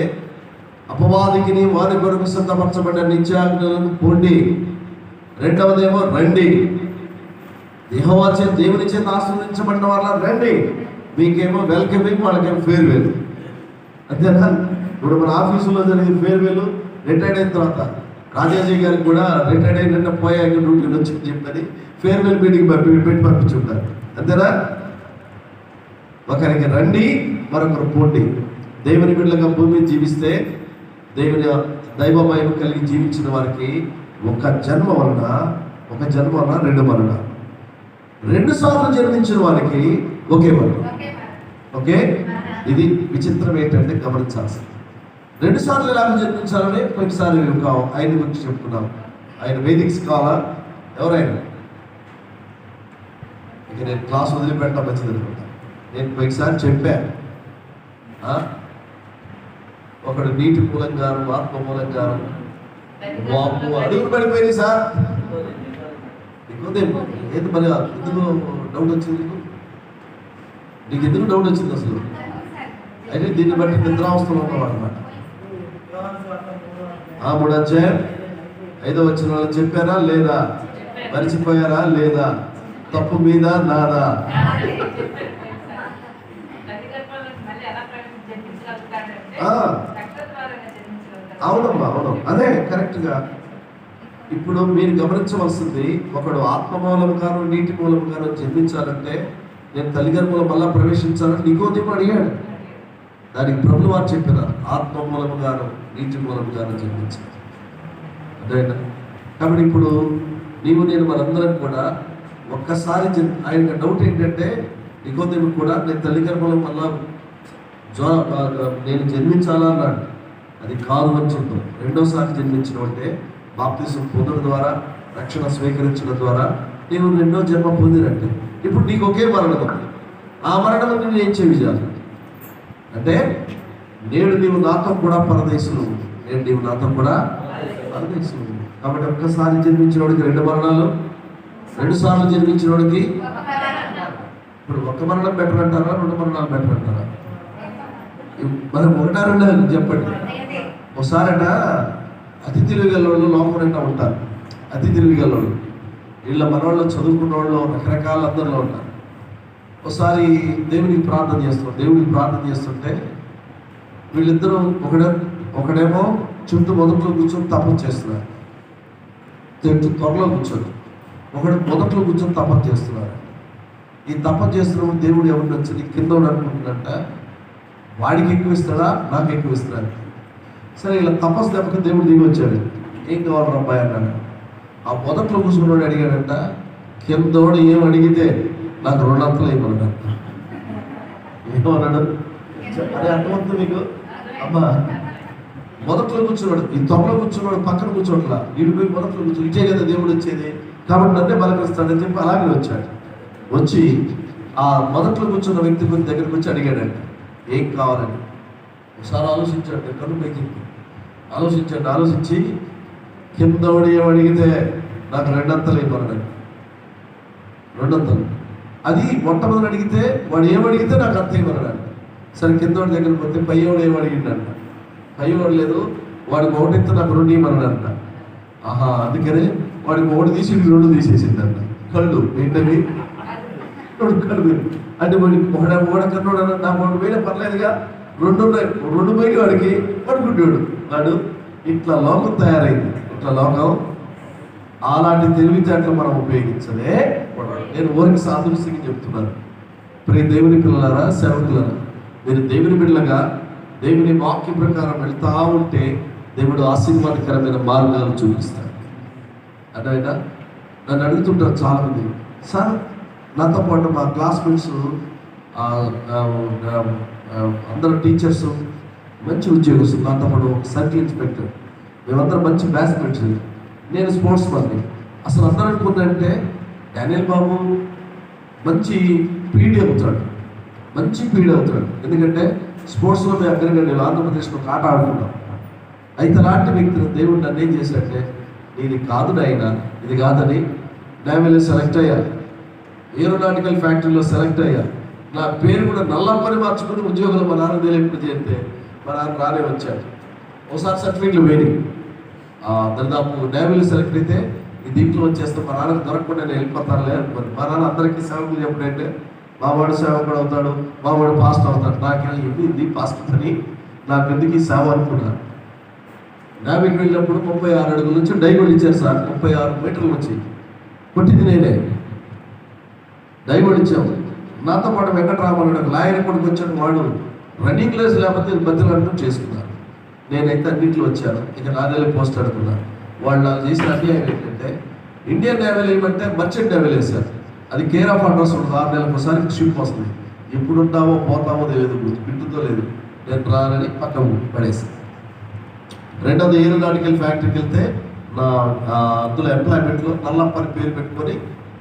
అపవాదికిని వారి కొరకు సిద్ధపరచబడ్డ నిత్యాజ్ఞలను పొండి. రెండవదేమో రండి, యెహోవా చేత దేవుని చేత ఆశీర్వదించబడిన వాళ్ళ రండి. మీకేమో వెల్కమింగ్, వాళ్ళకేమో ఫేర్వెల్. అంతేనా? ఇప్పుడు మన ఆఫీసులో జరిగే ఫేర్వెల్ రిటైర్డ్ అయిన తర్వాత రాజాజీ గారికి కూడా రిటైర్డ్ అయిన పోయాక డ్యూటీలు వచ్చింది చెప్పని ఫేర్వెల్ మీటింగ్ పెట్టి పంపించుంటారు. అంతేనా? ఒకరికి రండి, మరొకరు పోండి. దేవుని బిడ్డలుగా భూమి జీవిస్తే, దేవుని దైవమయం కలిగి జీవించిన వారికి ఒక జన్మ వలన రెండు మరణ. 2 సార్లు జన్మించిన వారికి ఒకే మరణం. ఓకే, ఇది విచిత్రం ఏంటంటే గమనించాల్సింది. 2 సార్లు ఎలాగ జన్మించాలని కొన్నిసార్లు ఆయన గురించి చెప్పుకున్నాం. ఆయన వేదిక స్కాలర్. ఎవరైనా ఇక నేను క్లాస్ వదిలిపెట్టడం మంచిది అనుకుంటా. నేను ఒకసారి చెప్పాను, ఒకడు నీటి మూలంగాను, ఆత్మ మూలంగాను, వాపు అడుగు పడిపోయింది సార్. ఏది మరి ఎందుకు డౌట్ వచ్చింది నీకు ఎందుకు డౌట్ వచ్చింది అసలు? అయితే దీన్ని బట్టి నిద్రావస్థలో ఉన్నావు అనమాట. 3వ అధ్యాయం 5వ వచనంలో చెప్పారా లేదా? మరిచిపోయారా లేదా? తప్పు మీద నాదా? అవునమ్మా, అవును, అదే కరెక్ట్గా. ఇప్పుడు మీరు గమనించవలసింది, ఒకడు ఆత్మ మూలముగాను నీటి మూలముగాను జన్మించాలంటే, నేను తల్లిగర్భంలో మళ్ళా ప్రవేశించాలని నికోదేము అడిగాడు. దానికి ప్రభువు వారు చెప్పినారు, ఆత్మ మూలముగాను నీటి మూలముగాను జన్మించాలి. అదేనా? కాబట్టి ఇప్పుడు నీవు నేను మనందరం కూడా ఒక్కసారి ఆయన డౌట్ ఏంటంటే, నికోదేము కూడా నేను తల్లిగర్భంలో మళ్ళా నేను జన్మించాలా అన్నాడు. అది కాదు అని చెప్పాను. రెండోసారి జన్మించడం అంటే బాప్తిసం పొందడం ద్వారా, రక్షణ స్వీకరించడం ద్వారా నీవు రెండో జన్మ పొందినట్టే. ఇప్పుడు నీకు ఒకే మరణం ఉంది. ఆ మరణం నేను ఏం చేయాలి అంటే, నేడు నీవు నాతో కూడా పరదేశులు, నేను నీవు నాతో కూడా పరదేశులు. కాబట్టి ఒక్కసారి జన్మించిన వాడికి 2 మరణాలు, 2 సార్లు జన్మించిన వాడికి. ఇప్పుడు 1 మరణం బెటర్ అంటారా, 2 మరణాలు బెటర్ అంటారా? మనం 1 2 చెప్పండి. ఒకసారట అతి తెలివిగలవాళ్ళు లోపలంట ఉంటారు. అతి తెలివిగలవాళ్ళు వీళ్ళ మనవాళ్ళు, చదువుకున్న వాళ్ళు, రకరకాల అందరిలో ఉంటారు. ఒకసారి దేవుడికి ప్రార్థన చేస్తుంటే వీళ్ళిద్దరూ ఒకడేమో చుట్టూ మొదట్లో కూర్చొని తపస్సు చేస్తున్నారు, త్వరలో కూర్చొని. ఒకడు మొదట్లో కూర్చొని తపస్సు చేస్తున్నారు. ఈ తపస్సు చేస్తున్నప్పుడు దేవుడు ఎవరిని వచ్చి కింద అనుకుంటున్నట్ట, వాడికి ఎక్కువ ఇస్తాడా నాకు ఎక్కువ ఇస్తాడా? సరే, ఇలా తపస్సు దెబ్బకి దేవుడు దిగి వచ్చాడు. ఏం కావాలి అబ్బాయి అన్నాడు. ఆ మొదట్లో కూర్చున్నాడు అడిగాడంట, కిందోడు ఏం అడిగితే నాకు 2 అంతలు అయిపోయాడు. ఏమన్నాడు? అదే అర్థమవుతుంది మీకు? అమ్మా మొదట్లో కూర్చున్నాడు, ఈ త్వరలో కూర్చున్నాడు, పక్కన కూర్చోట్లా, వీడు పోయి మొదట్లో కూర్చొని ఇచ్చే కదా దేవుడు వచ్చేది, కాబట్టి నన్నే బలకరిస్తాడని చెప్పి అలాగే వచ్చాడు. వచ్చి ఆ మొదట్లో కూర్చున్న వ్యక్తి కొంచెం దగ్గరికి వచ్చి అడిగాడండి ఏం కావాలని. ఒకసారి ఆలోచించాడు, కను పైకి ఆలోచించి కిందోడు ఏమడిగితే నాకు 2 అంతలు అయిపోయాడు. 2 అంతలు. అది మొట్టమొదటి అడిగితే వాడు ఏమడిగితే నాకు అంత అయిపోయాడు. సరే కిందోడి దగ్గరికి పోతే పయ్యోడు ఏమడిగిండంట, పయ్యోడు లేదు, వాడికి 1 ఎత్తు నాకు 2 ఇవ్వమన్నాడంట. ఆహా, అందుకనే వాడికి 1 తీసి 2 తీసేసిందంట. కళ్ళు ఏంటవి? కళ్ళు అంటే వాడి కన్నోడు నా 3 పోయినా పర్లేదుగా, 2 పోయి వాడికి పడుకుంటాడు. వాడు ఇట్లా లోకం తయారైంది. ఇట్లా లోకం అలాంటి తెలివితేటలు మనం ఉపయోగించలే. నేను ఊరికి సాదృశ్యంగా చెప్తున్నాను. ప్రియ దేవుని పిల్లలారా, సేవకులారా, మీరు దేవుని బిడ్డలుగా దేవుని వాక్య ప్రకారం వెళ్తా ఉంటే దేవుడు ఆశీర్వాదకరమైన మార్గాలు చూపిస్తాడు. అదైనా నన్ను అడుగుతుంటారు చాలామంది, సార్ నాతో పాటు మా క్లాస్మేట్స్ అందరూ టీచర్స్ మంచి ఉద్యోగస్తులు, నాతో పాటు సర్కిల్ ఇన్స్పెక్టర్, మేమందరం మంచి బ్యాట్స్మెన్స్, నేను స్పోర్ట్స్ మ్యాన్ని. అసలు అందరూ అనుకుందంటే డానియల్ బాబు మంచి పీడి అవుతాడు. ఎందుకంటే స్పోర్ట్స్లో మేము అగ్రగణ్యులు, ఆంధ్రప్రదేశ్లో ఆట ఆడుకుంటాం. అయితే అలాంటి వ్యక్తిని దేవుడు నన్ను ఏం చేశాడంటే, నేను కాదు నాయన, ఇది కాదని నేవీలో సెలెక్ట్ అయ్యా, ఏరోనాటికల్ ఫ్యాక్టరీలో సెలెక్ట్ అయ్యా, నా పేరు కూడా నల్లప్పని మార్చుకుని ఉద్యోగులు మా నాన్న తెలియకుండా చేస్తే మా నాన్న రానే వచ్చాడు. ఒకసారి సర్టిఫికెట్లు పోయినాయి, దాదాపు నేవీలో సెలెక్ట్ అయితే ఈ దీంట్లో వచ్చేస్తే మా నాన్నకు దొరకకుండా నేను వెళ్ళిపోతానులే అనుకోండి. మా నాన్న అందరికీ సేవకులు చెప్పడంటే మావాడు సేవకుడు అవుతాడు, మావాడు పాస్టర్ అవుతాడు. నాకేమో ఇది పాస్టర్ అని నాకు ఎందుకు ఈ సేవ అనుకున్నాను. నేవీకి వెళ్ళినప్పుడు 36 అడుగుల నుంచి డైగోడ్ ఇచ్చారు సార్. 36 మీటర్లు వచ్చి కొట్టింది నేనే. డైగోడ్ ఇచ్చాము. నాతో పాటు వెంకటరామన్ లాయర్ కొడుకు వచ్చాడు, వాడు రన్నింగ్ రేస్ లేకపోతే మధ్యలో అంటూ చేసుకున్నాను. నేనైతే అన్నింటిలో వచ్చాను. ఇక నాదేలే పోస్ట్ అనుకున్నాను. వాళ్ళు నాకు చేసిన అన్యాయం ఏంటంటే, ఇండియన్ నేవీలో ఏమంటే మర్చెంట్ నేవీలో వేశారు. అది కేర్ ఆఫ్ అడ్రస్ ఉంటుంది, 6 నెలలకు ఒకసారి షిప్ వస్తుంది. ఎప్పుడు ఉంటామో పోతామో తెలియదు, బిడ్డతో లేదు. నేను రానని పక్కన పడేసి, రెండోది ఏరోనాటికల్ ఫ్యాక్టరీకి వెళ్తే నా అందులో ఎంప్లాయ్మెంట్లో నల్లప్పని పేరు పెట్టుకొని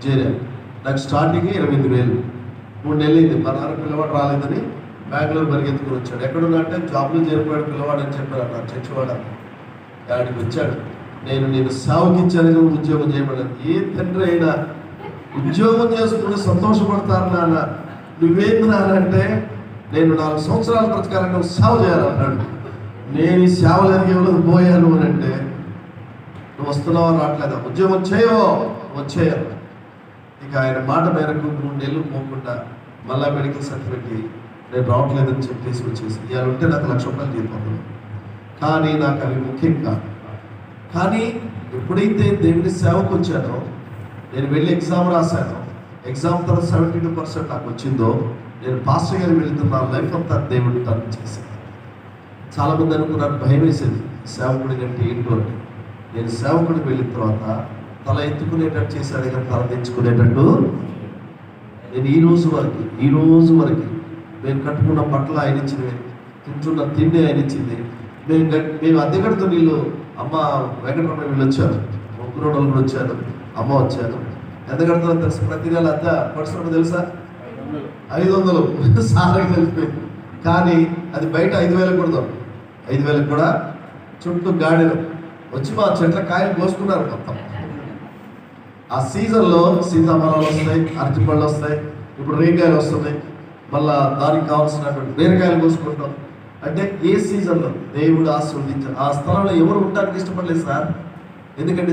చేరాను. నాకు స్టార్టింగ్ 28,000. 3 నెలలు అయింది. మా నాన్న పిల్లవాడు రాలేదని బెంగళూరు పరిగెత్తుకుని వచ్చాడు. ఎక్కడున్నంటే జాబ్లో చేరిపోయాడు పిల్లవాడు అని చెప్పారు. అన్న చచ్చివాడు ఆడికి వచ్చాడు. నేను సేవకిచ్చాను, ఉద్యోగం చేయబడ్డాను. ఏ తండ్రి అయినా ఉద్యోగం చేసుకుని సంతోషపడతారు నాన్న, నువ్వేంది నానంటే నేను 4 సంవత్సరాలు బ్రతకాలని నువ్వు సేవ చేయాలన్నాడు. నేను ఈ సేవలు ఎదిగేవాళ్ళు పోయాను అని అంటే, నువ్వు వస్తున్నావా రావట్లేదా, ఉద్యోగం చేయవో వచ్చేయాలి. ఇక ఆయన మాట మేరకు 3 నెలలు పోకుండా మళ్ళా మెడికల్ సర్టిఫికేట్ నేను రావట్లేదని చెప్పేసి వచ్చేసి, ఇవాళ ఉంటే నాకు 1,00,000 రూపాయలు జీతం. కానీ నాకు అవి ముఖ్యం కాదు. కానీ ఎప్పుడైతే దేవుని సేవకు వచ్చానో, నేను వెళ్ళి ఎగ్జామ్ రాశాను, ఎగ్జామ్ తర్వాత 72% నాకు వచ్చిందో, నేను పాస్టర్ గారు వెళ్తున్న లైఫ్ అంతా దేవుడు తను చేశాను. చాలామంది అనుకున్నారు, భయం వేసేది సేవకుడి అంటే ఏంటో అంటే. నేను సేవకుడికి వెళ్ళిన తర్వాత తల ఎత్తుకునేటట్టు చేశాడు, కానీ తల తెచ్చుకునేటట్టు నేను ఈ రోజు వరకు మేము కట్టుకున్న బట్టలు ఆయన ఇచ్చినవి, తింటున్న తిండి ఆయన ఇచ్చింది. మేము అద్దె కడుతూ వీళ్ళు అమ్మ వెంకటరమణ వీళ్ళు వచ్చారు, 3 కూడా వచ్చారు, అమ్మ వచ్చారు. ఎంత కడుతుందో తెలుసు, ప్రతి నెల అద్దె పడుతున్నట్టు తెలుసా, 500 సార్కి తెలిసిపోయింది. కానీ అది బయట 5,000 కొడదాం, 5,000 కూడా చుట్టూ గాడిలో వచ్చి మా చెట్ల కాయలు కోసుకున్నారు మొత్తం. ఆ సీజన్లో సీతాఫలాలు వస్తాయి, అరటిపళ్ళు వస్తాయి, ఇప్పుడు రేగాయలు వస్తున్నాయి, మళ్ళా దానికి కావాల్సినటువంటి బీరకాయలు కోసుకుంటాం. అంటే ఏ సీజన్లో దేవుడు ఆశీర్వదించారు. ఆ స్థలంలో ఎవరు ఉండడానికి ఇష్టపడలేదు సార్. ఎందుకంటే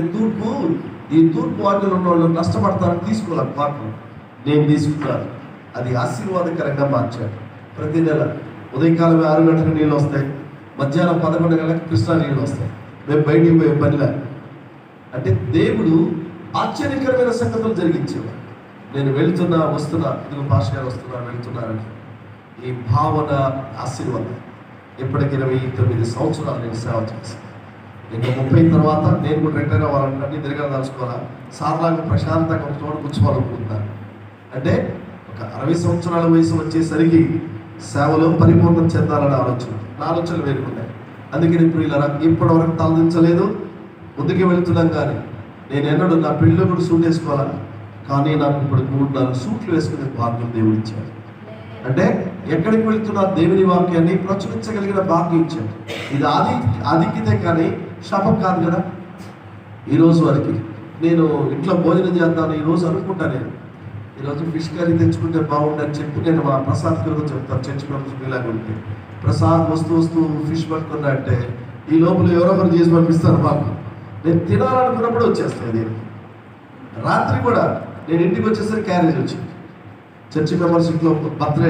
ఈ తూర్పు వాక్యంలో ఉన్న వాళ్ళు నష్టపడతారని తీసుకోవాలి వాక్యం. నేను తీసుకున్నాను, అది ఆశీర్వాదకరంగా మార్చాడు. ప్రతి నెల ఉదయకాలం 6 గంటలకు నీళ్ళు వస్తాయి, మధ్యాహ్నం 11 గంటలకు కృష్ణా నీళ్ళు వస్తాయి. మేము బయటికి పోయే పనిలే. అంటే దేవుడు ఆశ్చర్యకరమైన సంగతులు జరిగించేవాడు. నేను వస్తున్నా, ఇదిగో పాస్టర్ గారు వెళ్తున్నారని ఈ భావన ఆశీర్వాదం. ఇప్పటికి 29 సంవత్సరాలు నేను సేవ చేశాను. ఇంకా 30 తర్వాత నేను కూడా రిటైర్ అవ్వాలంటే తిరగదలుచుకోవాలా, సార్లాగా ప్రశాంతంగా ఒక చోట కూర్చోవాలనుకుంటున్నాను. అంటే ఒక 60 సంవత్సరాల వయసు వచ్చేసరికి సేవలో పరిపూర్ణం చెందాలని నా ఆలోచనలు వేరుకున్నాయి. అందుకని ఇప్పుడు ఇలా ఇప్పటి వరకు తలదించలేదు, ముందుకు వెళ్తున్నాం. కానీ నేను ఎన్నడూ నా పెళ్ళిలో కూడా సూట్ వేసుకోవాలా, కానీ నాకు ఇప్పుడు 3-4 సూట్లు వేసుకునే భాగ్యం దేవుడు ఇచ్చాడు. అంటే ఎక్కడికి వెళ్తున్నా దేవుని వాక్యాన్ని ప్రచురించగలిగిన భాగ్యం ఇచ్చాడు. ఇది ఆధిక్యతే కానీ శాపం కాదు కదా. ఈరోజు వరకు నేను ఇంట్లో భోజనం చేద్దాను ఈరోజు అనుకుంటాను. నేను ఈరోజు ఫిష్ కర్రీ తెచ్చుకుంటే బాగుండని చెప్పి నేను మా ప్రసాద్ గారు చెప్తాను, చర్చ్ మెంబర్స్ ఇలాగ ఉంటే, ప్రసాద్ వస్తూ ఫిష్ పట్టుకున్నా అంటే ఈ లోపల ఎవరో ఒకరు చేసి పంపిస్తారు మాకు. నేను తినాలనుకున్నప్పుడు వచ్చేస్తాను. రాత్రి కూడా నేను ఇంటికి వచ్చేసరికి క్యారేజ్ వచ్చింది. చర్చి మెంబర్స్ ఇంట్లో బర్త్డే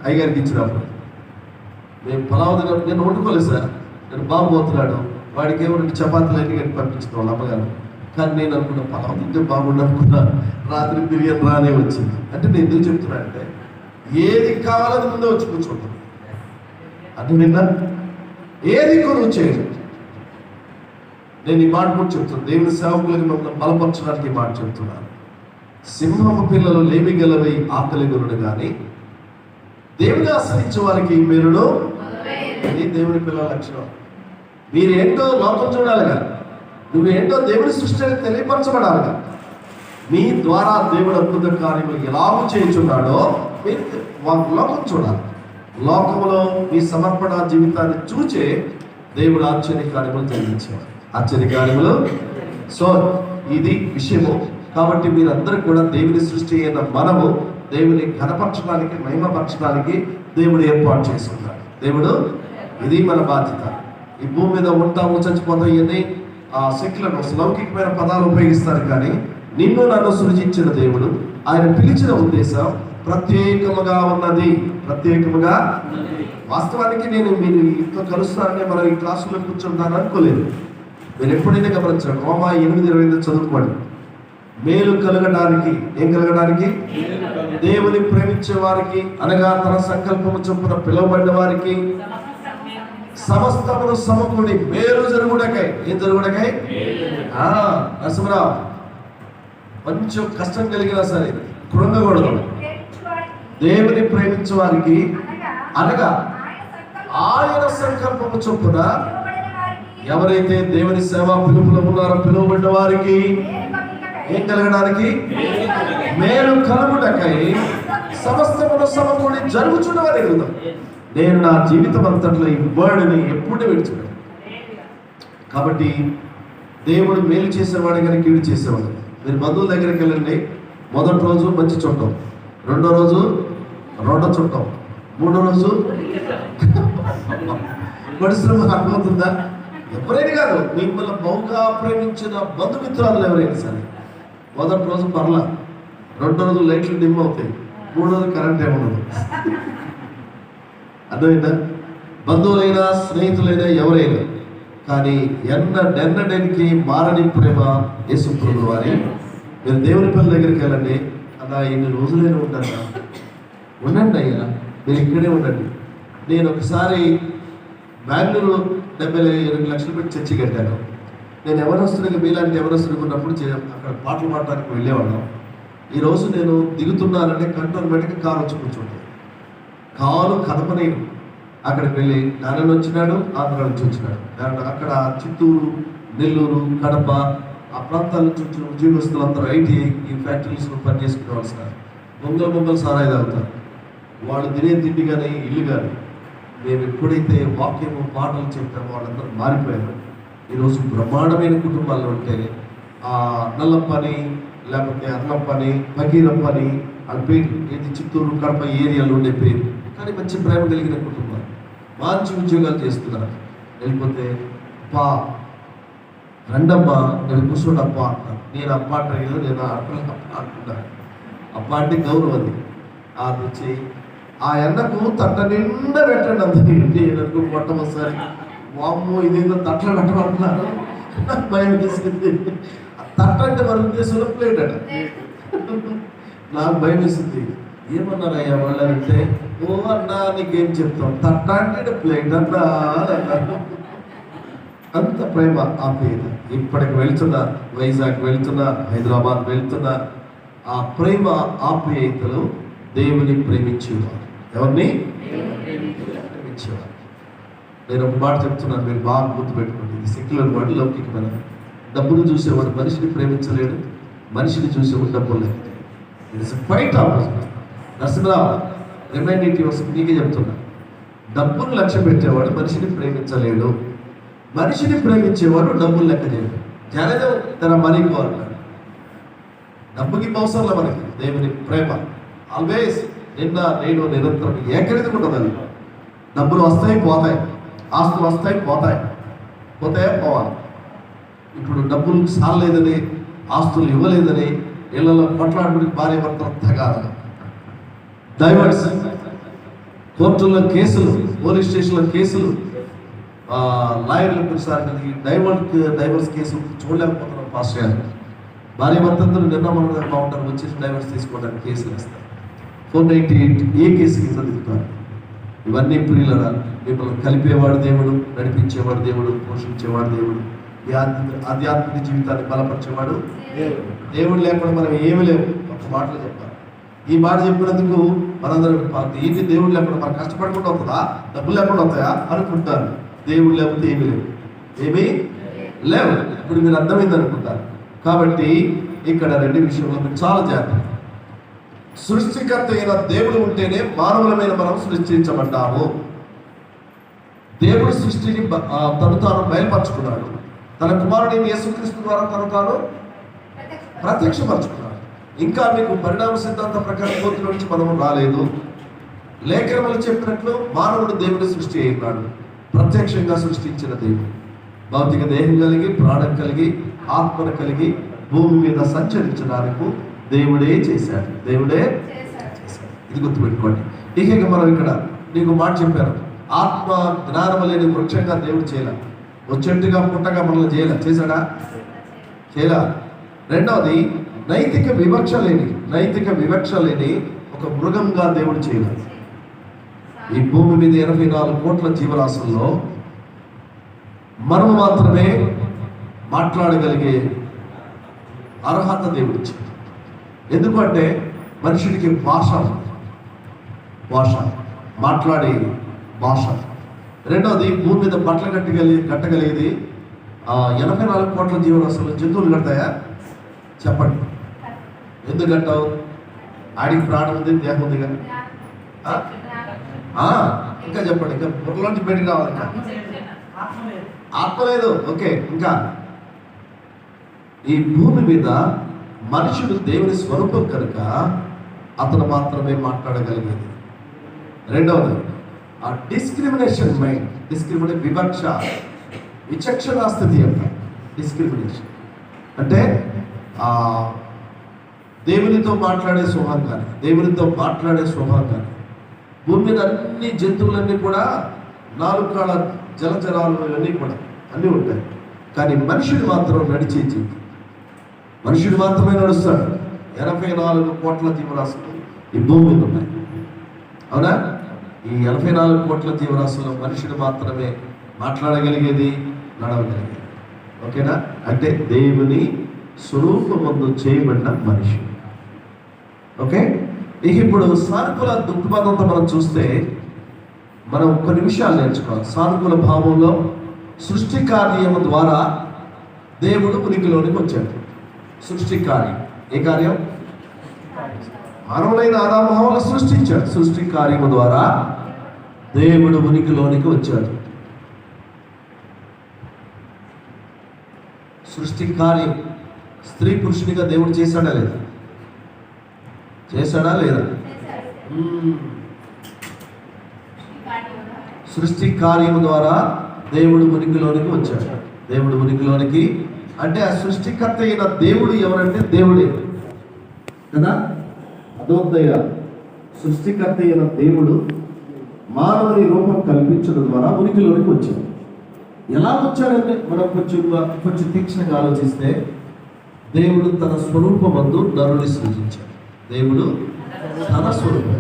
అయ్యగారికి ఇచ్చినప్పుడు మేము పలావ్ తిన నేను వండుకోలేదు సార్. నేను బాబు పోతున్నాడు, వాడికి ఏమో 2 చపాతీలు అన్ని కట్టి పంపించిన వాళ్ళ అమ్మగారు. కానీ నేను అనుకున్నా పలావ్ తింటే బాగుండు అనుకున్నా, రాత్రి బిర్యానీ రానే వచ్చింది. అంటే నేను ఎందుకు చెప్తున్నా అంటే ఏది కావాలో అది ముందే వచ్చి కూర్చుంటాం. అది నిన్న ఏది కొనుగోలు చేయదు. నేను ఈ మాట కూడా చెప్తున్నాను, దేవుని సేవకులకు మమ్మల్ని బలపరచడానికి ఈ మాట చెప్తున్నాను. సింహము పిల్లలు లేమి గలవై ఆకలి గురుడు కానీ దేవుని ఆశ్రయించే వారికి మీరును. ఇది దేవుని పిల్లల లక్షణం. మీరేంటో లోకం చూడాలిగా, నువ్వేంటో దేవుని సృష్టిని తెలియపరచబడాలిగా. మీ ద్వారా దేవుడు అద్భుత కార్యములు ఎలాగూ చేయుచున్నాడో మీరు లోకం చూడాలి. లోకంలో మీ సమర్పణ జీవితాన్ని చూచే దేవుడు ఆశ్చర్య కార్యములు జరిగించారు. ఆశ్చర్య కార్యములు. సో ఇది విషయము. కాబట్టి మీరందరూ కూడా దేవుని సృష్టి అయిన మనము దేవుని ఘనపరచడానికి మహిమపరచడానికి దేవుడు ఏర్పాటు చేసుకున్నాడు. దేవుడు ఇది మన బాధ్యత. ఈ భూమి మీద ఉంటాము, చచ్చిపోతాం, ఇవన్నీ సెక్యులర్ లౌకికమైన పదాలు ఉపయోగిస్తారు. కానీ నిన్ను నన్ను సృజించిన దేవుడు, ఆయన పిలిచిన ఉద్దేశం ప్రత్యేకముగా ఉన్నది. ప్రత్యేకముగా వాస్తవానికి నేను మీరు ఇంట్లో కలుస్తానని మనం ఈ క్లాసులో కూర్చుంటాను అనుకోలేదు. మీరు ఎప్పుడైనా గమనించండి, రోమా 8:20 చదువుకోండి. మేలు కలగడానికి, ఏం కలగడానికి? దేవుని ప్రేమించే వారికి, అనగా తన సంకల్పము చొప్పున పిలువబడిన వారికి సమస్తమును సమకూడి మేలు జరుగుడకై. ఏం జరుగుడకై? నరసింహరావు, కొంచెం కష్టం కలిగినా సరే కృంగకూడదు. దేవుని ప్రేమించే వారికి, అనగా ఆయన సంకల్పము చొప్పున ఎవరైతే దేవుని సేవా పిలుపులో ఉన్నారో పిలువబడిన వారికి ఏం కలగడానికి? మేలు కలుగుటకై సమస్తమును సమకూడి జరుగుచున్నవని ఎరుగుదాం. నేను నా జీవితం అంతట్లో ఈ వర్డ్ని ఎప్పుడూ విడిచిపెట్టాను. కాబట్టి దేవుడు మేలు చేసేవాడు కానీ కీడు చేసేవాడు. మీరు బంధువుల దగ్గరికి వెళ్ళండి, మొదటి రోజు మంచి చుట్టం, రెండో రోజు రెండో చుట్టం, మూడో రోజు పరిశ్రమ అర్థమవుతుందా? ఎవరైనా కాదు, మిమ్మల్ని బహుగా ప్రేమించిన బంధుమిత్రాలు ఎవరైనా సరే మొదటి రోజు పర్లా, రెండో రోజు లైట్లు డిమ్ అవుతాయి, మూడో రోజు కరెంట్ ఏముండదు. అర్థమైందా? బంధువులైనా స్నేహితులైనా ఎవరైనా కానీ ఎన్నడెన్నడానికి మారని ప్రేమ యేసు ప్రభువు వారి. మీరు దేవుని పిల్లల దగ్గరికి వెళ్ళండి, అలా ఇన్ని రోజులైనా ఉంటాను, ఉండండి అయ్యా, మీరు ఇక్కడే ఉండండి. నేను ఒకసారి బెంగళూరు 72 లక్షలు పెట్టి చర్చి కట్టాను. నేను ఎవరొస్తున్నా మీలాంటి ఎవరొస్తున్నా ఉన్నప్పుడు అక్కడ పాటలు పాడటానికి వెళ్ళేవాళ్ళం. ఈరోజు నేను దిగుతున్నానంటే కంటోన్మెంట్కి కారు వచ్చి కూర్చుంటాను. కాలు కదపనేను. అక్కడికి వెళ్ళి నారాయణ వచ్చినాడు, ఆంధ్ర నుంచి వచ్చినాడు. అక్కడ చిత్తూరు, నెల్లూరు, కడప ఆ ప్రాంతాల నుంచి వచ్చిన ఉద్యోగస్తులందరూ ఐటీ ఈ ఫ్యాక్టరీస్లో పనిచేసుకునే వాళ్ళు సార్. బొంగలు సారాయి తాగుతారు. వాళ్ళు తినే తిండి కానీ ఇల్లు కానీ. మేము ఎప్పుడైతే వాక్యము పాటలు చెప్తామో వాళ్ళందరూ మారిపోయారు. ఈరోజు బ్రహ్మాండమైన కుటుంబాల్లో ఉంటే నల్లప్పని, లేకపోతే అర్లప్పని, భగీరప్పని, ఆ పేరు ఏది చిత్తూరు, కడప ఏరియాలో ఉండే పేరు. కానీ మంచి ప్రేమ కలిగిన కుటుంబాలు, మంచి ఉద్యోగాలు చేస్తున్నారు. వెళ్ళిపోతే అప్పా రండమ్మా, నేను కూర్చోండి అప్ప అంటాను. నేను అప్ప అంటాను, నేను అప్ప అంటున్నాను. అప్ప అంటే గౌరవం. అది వచ్చి ఆ ఎన్నకు తట్ట నిండా పెట్టండి అందరికీ. నేను మొట్టమొదటిసారి వామ్మో ఇదేదో తట్టలు పెట్టమంటున్నారు, నాకు భయం వేసింది. తట్ట అంటే మన ఉద్దేశంలో ప్లేట్ అట. నాకు భయం వేసింది. ఏమన్నారయ్యా వాళ్ళంటే, ఓ అన్నా నీకేం చెప్తాం, తట్ట అంటే ప్లేట్ అన్నా అన్నారు. అంత ప్రేమ ఆప్యాయత. ఇప్పటికి వెళ్తున్నా, వైజాగ్ వెళ్తున్నా, హైదరాబాద్ వెళ్తున్నా, ఆ ప్రేమ ఆప్యాయతలు దేవుని ప్రేమించేవారు. ఎవరిని ప్రేమించేవారు. నేను ఒక మాట చెప్తున్నాను, మీరు బాగా గుర్తుపెట్టుకోండి. ఇది సెక్యులర్ వర్డ్, లౌకికమైన. డబ్బును చూసేవాడు మనిషిని ప్రేమించలేడు, మనిషిని చూసేవాడు డబ్బులు లేదు. It is quite opposite. Narasimharao reminding నీకే చెప్తున్నా, డబ్బును లక్ష్య పెట్టేవాడు మనిషిని ప్రేమించలేడు, మనిషిని ప్రేమించేవాడు డబ్బులు లెక్క చేయడు. జనజం తన మనీ కోరుతాడు. డబ్బుకి అవసరంలో మనకి దేవుని ప్రేమ ఆల్వేస్ నిన్న నేను నిరంతరం ఏకరీతిగా ఉంటుంది. అది డబ్బులు వస్తాయి పోతాయి, ఆస్తులు వస్తాయి పోతాయి, పోతాయా పోవాలి. ఇప్పుడు డబ్బులు సాలేదని, ఆస్తులు ఇవ్వలేదని ఇళ్లలో కొట్లాడుకుని భార్య భర్తలు తగాదు, డైవర్స్, కోర్టుల్లో కేసులు, పోలీస్ స్టేషన్లో కేసులు, లాయర్లు కొన్నిసార్లు డైవర్స్ కేసులు చూడలేకపోతున్నాం. పాస్టర్ గారు భార్య భర్తలు నిన్న మనం బాగుంటారు, వచ్చేసి డైవర్స్ తీసుకోవడానికి కేసులు వేస్తారు. 498 ఏ కేసు కింద దిగుతారు. ఇవన్నీ ప్రియులరా, మిమ్మల్ని కలిపేవాడు దేవుడు, నడిపించేవాడు దేవుడు, పోషించేవాడు దేవుడు, ఆధ్యాత్మిక జీవితాన్ని బలపరిచేవాడు దేవుడు. లేకుండా మనం ఏమి లేవు. ఒక మాటలో చెప్తాను, ఈ మాట చెప్పినందుకు మనందరం ఏంటి దేవుడు లేకుండా మనం కష్టపడకుండా అవుతుందా, డబ్బులు లేకుండా అవుతాయా అనుకుంటారు. దేవుడు లేకపోతే ఏమి లేవు, ఏమీ లేవు. ఇప్పుడు మీరు అర్థమైంది అనుకుంటారు. కాబట్టి ఇక్కడ రెండు విషయంలో మీరు చాలా జాగ్రత్త. సృష్టికర్త అయిన దేవుడు ఉంటేనే మానవులమైన మనం సృష్టించబడ్డాము. దేవుడు సృష్టిని తను తాను బయలుపరుచుకున్నాడు. తన కుమారుడిని యేసుక్రీస్తు ద్వారా తను తాను ప్రత్యక్షపరచుకున్నాడు. ఇంకా మీకు పరిణామ సిద్ధాంత ప్రకారం కోర్టు నుంచి మనము రాలేదు. లేఖనములు చెప్పినట్లు మానవుడు దేవుని సృష్టి అయినాడు, ప్రత్యక్షంగా సృష్టించిన దేవుడు. భౌతిక దేహం కలిగి, ప్రాణం కలిగి, ఆత్మను కలిగి భూమి మీద సంచరించడానికి దేవుడే చేశాడు, దేవుడే చేశాడు. ఇది గుర్తుపెట్టుకోండి. ఇక మనం ఇక్కడ నీకు మాట చెప్పాను, ఆత్మ జ్ఞానం లేని వృక్షంగా దేవుడు చేయలే, వచ్చేట్టుగా పుట్టగా మనల్ని చేయలే, చేశాడా? చేయలా. రెండవది నైతిక వివక్ష లేని ఒక మృగంగా దేవుడు చేయలేదు. ఈ భూమి మీద 84 కోట్ల జీవరాశుల్లో మనం మాత్రమే మాట్లాడగలిగే అర్హత దేవుడు ఇచ్చాడు. ఎందుకంటే మనుషుడికి భాష మాట్లాడే భాష. రెండవది భూమి మీద బట్టలు కట్టగలిగేది 84 కోట్ల జీవరాశుల్లో జంతువులు కడతాయా? చెప్పండి, ఎందుకు కట్టావు? ఆడికి ప్రాణం ఉంది, దేహం ఉందిగా. ఇంకా చెప్పండి, ఇంకా బుర్రలోంచి బయటికి రావాలి. ఆత్మ లేదు. ఓకే, ఇంకా ఈ భూమి మీద మనుషుడు దేవుని స్వరూపం కనుక అతను మాత్రమే మాట్లాడగలిగేది. రెండవది ఆ డిస్క్రిమినేషన్ మైండ్, వివక్ష, విచక్షణ స్థితి అంట. డిస్క్రిమినేషన్ అంటే దేవునితో మాట్లాడే స్వభావం కానీ భూమి మీద అన్ని జంతువులన్నీ కూడా 4 కాళ్ళ జలచరాలు ఇవన్నీ కూడా అన్నీ ఉంటాయి. కానీ మనుషుడు మాత్రం నడిచే జీవి, మనుషుడు మాత్రమే నడుస్తాడు. 84 కోట్ల జీవరాశులు ఈ భూమి మీద ఉన్నాయి, అవునా? ఈ 84 కోట్ల జీవరాశుల్లో మనుషుడు మాత్రమే మాట్లాడగలిగేది, నడవగలిగేది. ఓకేనా? అంటే దేవుని స్వరూపమందు చేయబడిన మనిషి. ఓకే, ఇప్పుడు సానుకూల దృక్పథంతో మనం చూస్తే మనం కొన్ని విషయాలు నేర్చుకోవాలి. సానుకూల భావంలో సృష్టి కార్యము ద్వారా దేవుడు ఉనికిలోనికి వచ్చాడు. సృష్టి కార్యం, ఏ కార్యం? మానవులైన ఆదాము హవ్వలను సృష్టించాడు. సృష్టి కార్యము ద్వారా దేవుడు ఉనికిలోనికి వచ్చాడు. సృష్టి కార్యం స్త్రీ పురుషునిగా దేవుడు చేశాడా లేదా? సృష్టి కార్యము ద్వారా దేవుడు ఉనికిలోనికి వచ్చాడు. దేవుడు ఉనికిలోనికి అంటే ఆ సృష్టికర్త అయిన దేవుడు ఎవరంటే దేవుడే కదా. అదోదయ సృష్టికర్త అయిన దేవుడు మానవుని రూపం కల్పించడం ద్వారా ఉనికిలోనికి వచ్చాడు. ఎలా వచ్చాడంటే మనం కొంచెం తీక్షణంగా ఆలోచిస్తే, దేవుడు తన స్వరూపమందు నరుని సృజించాడు. దేవుడు తన స్వరూపం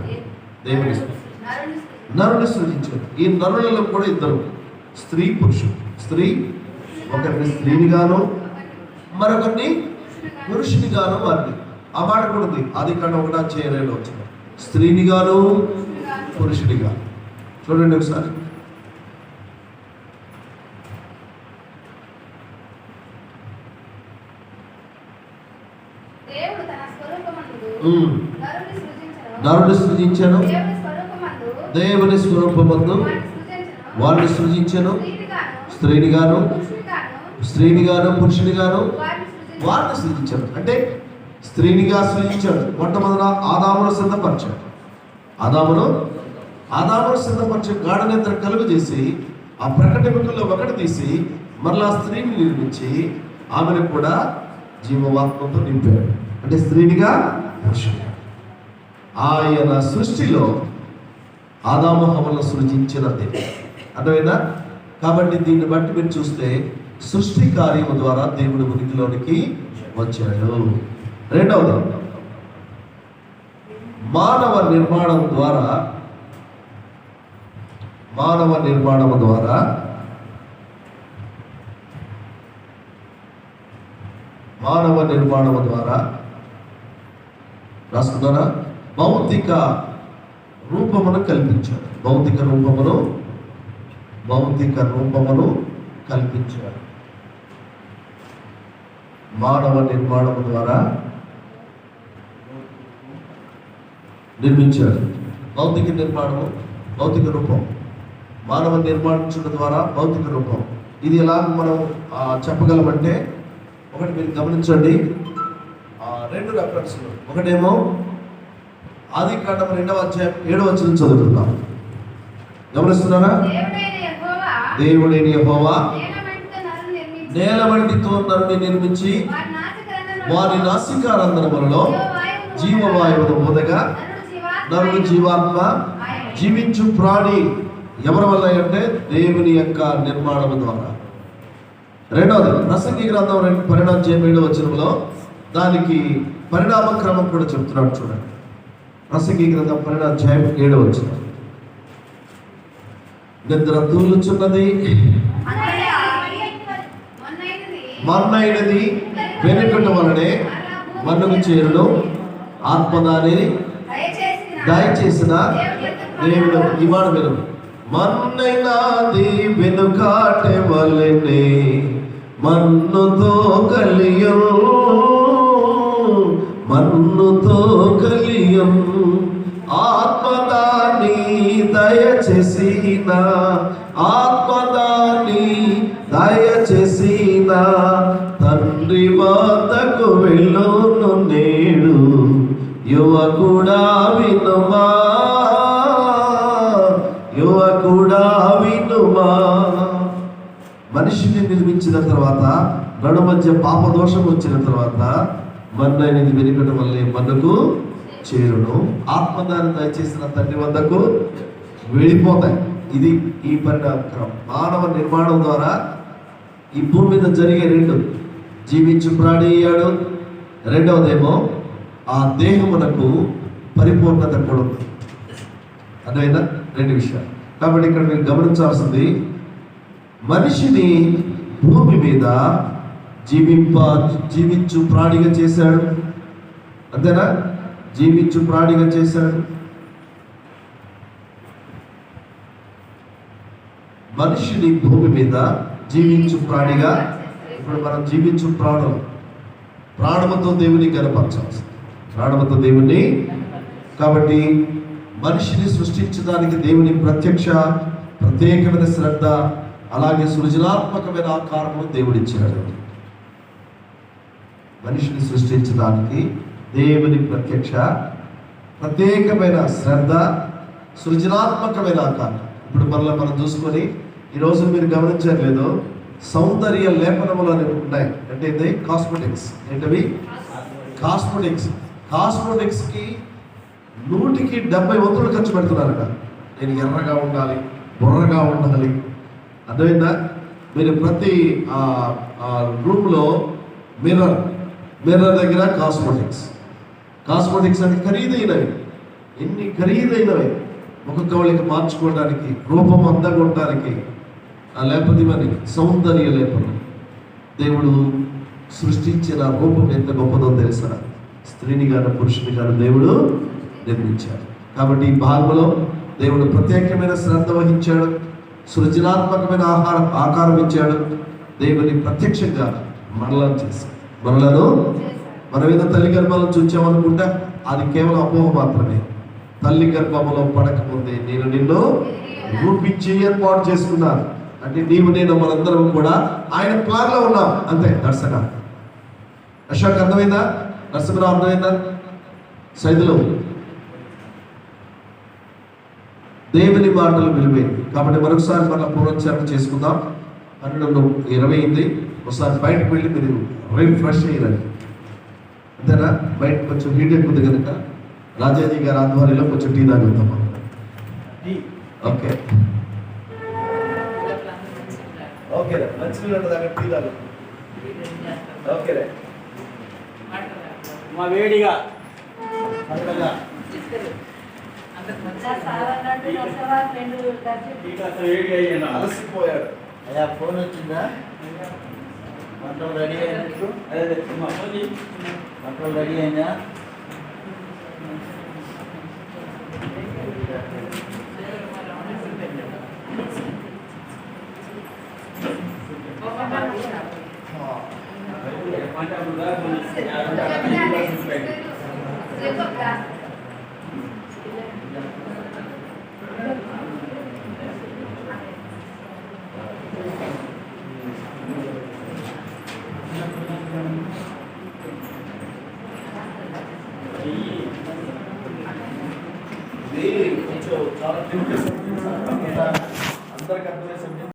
నరుని సృజించాడు. ఈ నరులలో కూడా ఇద్దరు, స్త్రీ పురుషుడు. స్త్రీ ఒకరిని స్త్రీనిగాను మరొకరిని పురుషునిగాను వారిని. ఆ మాట కూడా ఉంది ఆదికాండం 1:2 వచ్చిన స్త్రీనిగాను పురుషునిగా. చూడండి ఒకసారి. నరుని సృజించను, దేవుని స్వరూపమందు వారిని సృజించను, స్త్రీనిగాను పురుషునిగాను వారిని సృజించాడు. అంటే స్త్రీనిగా సృజించాడు. మొట్టమొదట ఆదామును సిద్ధపరిచాడు. ఆదామును సిద్ధపరిచి గాఢనిద్ర కలుగు చేసి ఆ ప్రకటనలో ఒకటి తీసి మరలా స్త్రీని నిర్మించి ఆమెను కూడా జీవవాత్మతో నింపాడు. అంటే స్త్రీనిగా పురుషునిగా ఆయన సృష్టిలో ఆదాము హవ్వలను సృజించిన దేవుడు. అర్థమైందా? కాబట్టి దీన్ని బట్టి మీరు చూస్తే సృష్టి కార్యము ద్వారా దేవుడు ఉనికిలోనికి వచ్చాడు. రెండవది మానవ నిర్మాణం ద్వారా రాసుకున్నారా? భౌతిక రూపమును కల్పించాడు. భౌతిక రూపమును కల్పించాడు. మానవ నిర్మాణము ద్వారా నిర్మించాడు. భౌతిక నిర్మాణము, భౌతిక రూపం. మానవ నిర్మాణించడం ద్వారా భౌతిక రూపం. ఇది ఎలా మనం చెప్పగలమంటే, ఒకటి మీరు గమనించండి, 2 రెఫరెన్స్లు. ఒకటేమో ఆదికాండం 2:7 చదువుతున్నాం. గమనిస్తున్నారా? దేవుడైన యెహోవా నేలమట్టితో నరుని నిర్మించి వారి నాసికారంధ్రములలో జీవవాయువును ఊదగా నరుడు జీవాత్మ జీవించు ప్రాణి ఎవరి వల్ల అంటే దేవుని యొక్క నిర్మాణము ద్వారా. రెండవది ప్రసంగి గ్రంథం 2:7 దానికి పరిణామ క్రమం కూడా చెప్తున్నాడు. చూడండి, ప్రసంగి గ్రంథం 2:7 నిద్ర తూలుచున్నది, మన్నైనది వెనుకట వలనే మన్నుకు చేరును, ఆత్మదాని దయచేసిన దేవుడు. ఇవాళ మీరు మన్నైనది వెనుకాటే వలనే మన్నుతో కలియం ఆత్మదాని దయచేసిన తండ్రి వద్దకు వెళ్ళును నేడు యువకుడా వినుమా. మనిషిని నిర్మించిన తర్వాత నడు మధ్య పాపదోషం వచ్చిన తర్వాత మన్నైనది వెనుకట వల్లే మన్నుకు చేరును, ఆత్మదాన్ని దయచేసిన తండ్రి వద్దకు వెళ్ళిపోతాయి. ఇది ఈ పరిణామం. మానవ నిర్మాణం ద్వారా ఈ భూమి మీద జరిగే 2, జీవించు ప్రాణి అయ్యాడు. రెండవదేమో ఆ దేహమునకు పరిపూర్ణత కూడా ఉంది. అదైనా 2 విషయాలు. కాబట్టి ఇక్కడ మీరు గమనించాల్సింది, మనిషిని భూమి మీద జీవించు ప్రాణిగా చేశాడు. అంతేనా? జీవించు ప్రాణిగా చేశాడు. మనిషిని భూమి మీద జీవించు ప్రాణిగా. ఇప్పుడు మనం జీవించు ప్రాణముతో దేవుని కనపరచాల్సి, ప్రాణముతో దేవుని. కాబట్టి మనిషిని సృష్టించడానికి దేవుని ప్రత్యేకమైన శ్రద్ధ, అలాగే సృజనాత్మకమైన ఆకారము దేవుడిచ్చాడు. మనిషిని సృష్టించడానికి దేవుని ప్రత్యేకమైన శ్రద్ధ, సృజనాత్మకమైన ఆకారం. ఇప్పుడు మనం చూసుకొని ఈరోజు మీరు గమనించట్లేదు, సౌందర్య లేపనములు అనేవి ఉన్నాయి. అంటే ఇది కాస్మెటిక్స్. ఏంటవి? కాస్మెటిక్స్కి 170 వంతులు ఖర్చు పెడుతున్నారట. నేను ఎర్రగా ఉండాలి, బుర్రగా ఉండాలి. అర్థమైందా? మీరు ప్రతి రూమ్లో మిర్రర్ దగ్గర కాస్మెటిక్స్ అంటే ఖరీదైనవి. ఎన్ని ఖరీదైనవి! ఒక్కొక్క వాళ్ళకి మార్చుకోవడానికి, రూపం అందంగా ఉండడానికి, లేకపోతే మరి సౌందర్య లేపనం. దేవుడు సృష్టించిన రూపం ఎంత గొప్పదో తెలుసా? స్త్రీని గాను పురుషుని గాను దేవుడు నిర్మించాడు. కాబట్టి ఈ భాగంలో దేవుడు ప్రత్యేకమైన శ్రద్ధ వహించాడు, సృజనాత్మకమైన ఆకారం ఇచ్చాడు. దేవుని ప్రత్యక్షంగా మనలను చేశాడు. మనలను మనం ఏదో తల్లి గర్భంలో చూచామనుకుంటా అది కేవలం అపోహ మాత్రమే. తల్లి గర్భంలో పడకముందే నేను నిన్ను రూపించి ఏర్పాటు చేసుకున్నాను అంటే నీవు నేను మనందరం కూడా ఆయన ప్లాన్ లో ఉన్నాం అంతే. దర్శన అశోక్ అర్థమైందా? నరసింహరావు అర్థమైందా? సైదులు దేవుని మాటలు విలువైంది. కాబట్టి మరొకసారి మన పునరుచ్చారణ చేసుకుందాం. 12:20 ఒకసారి బయటకు వెళ్ళి మీరు రిఫ్రెష్ అయ్యారండి అంతేనా? బయట కొంచెం హీట్ ఎక్కుంది కనుక రాజాజీ గారి ఆధ్వర్యంలో కొంచెం టీ తాగుతాం. ఓకే ఓకే మంచినీళ్ళు తాగ టీ తాగు. ఓకే మా వేడిగా అలసిపోయాడు. అయ్యా ఫోన్ వచ్చిందా? మొత్తం రెడీ అయినట్టు మొత్తం రెడీ అయిందా? కొంచెం చాలా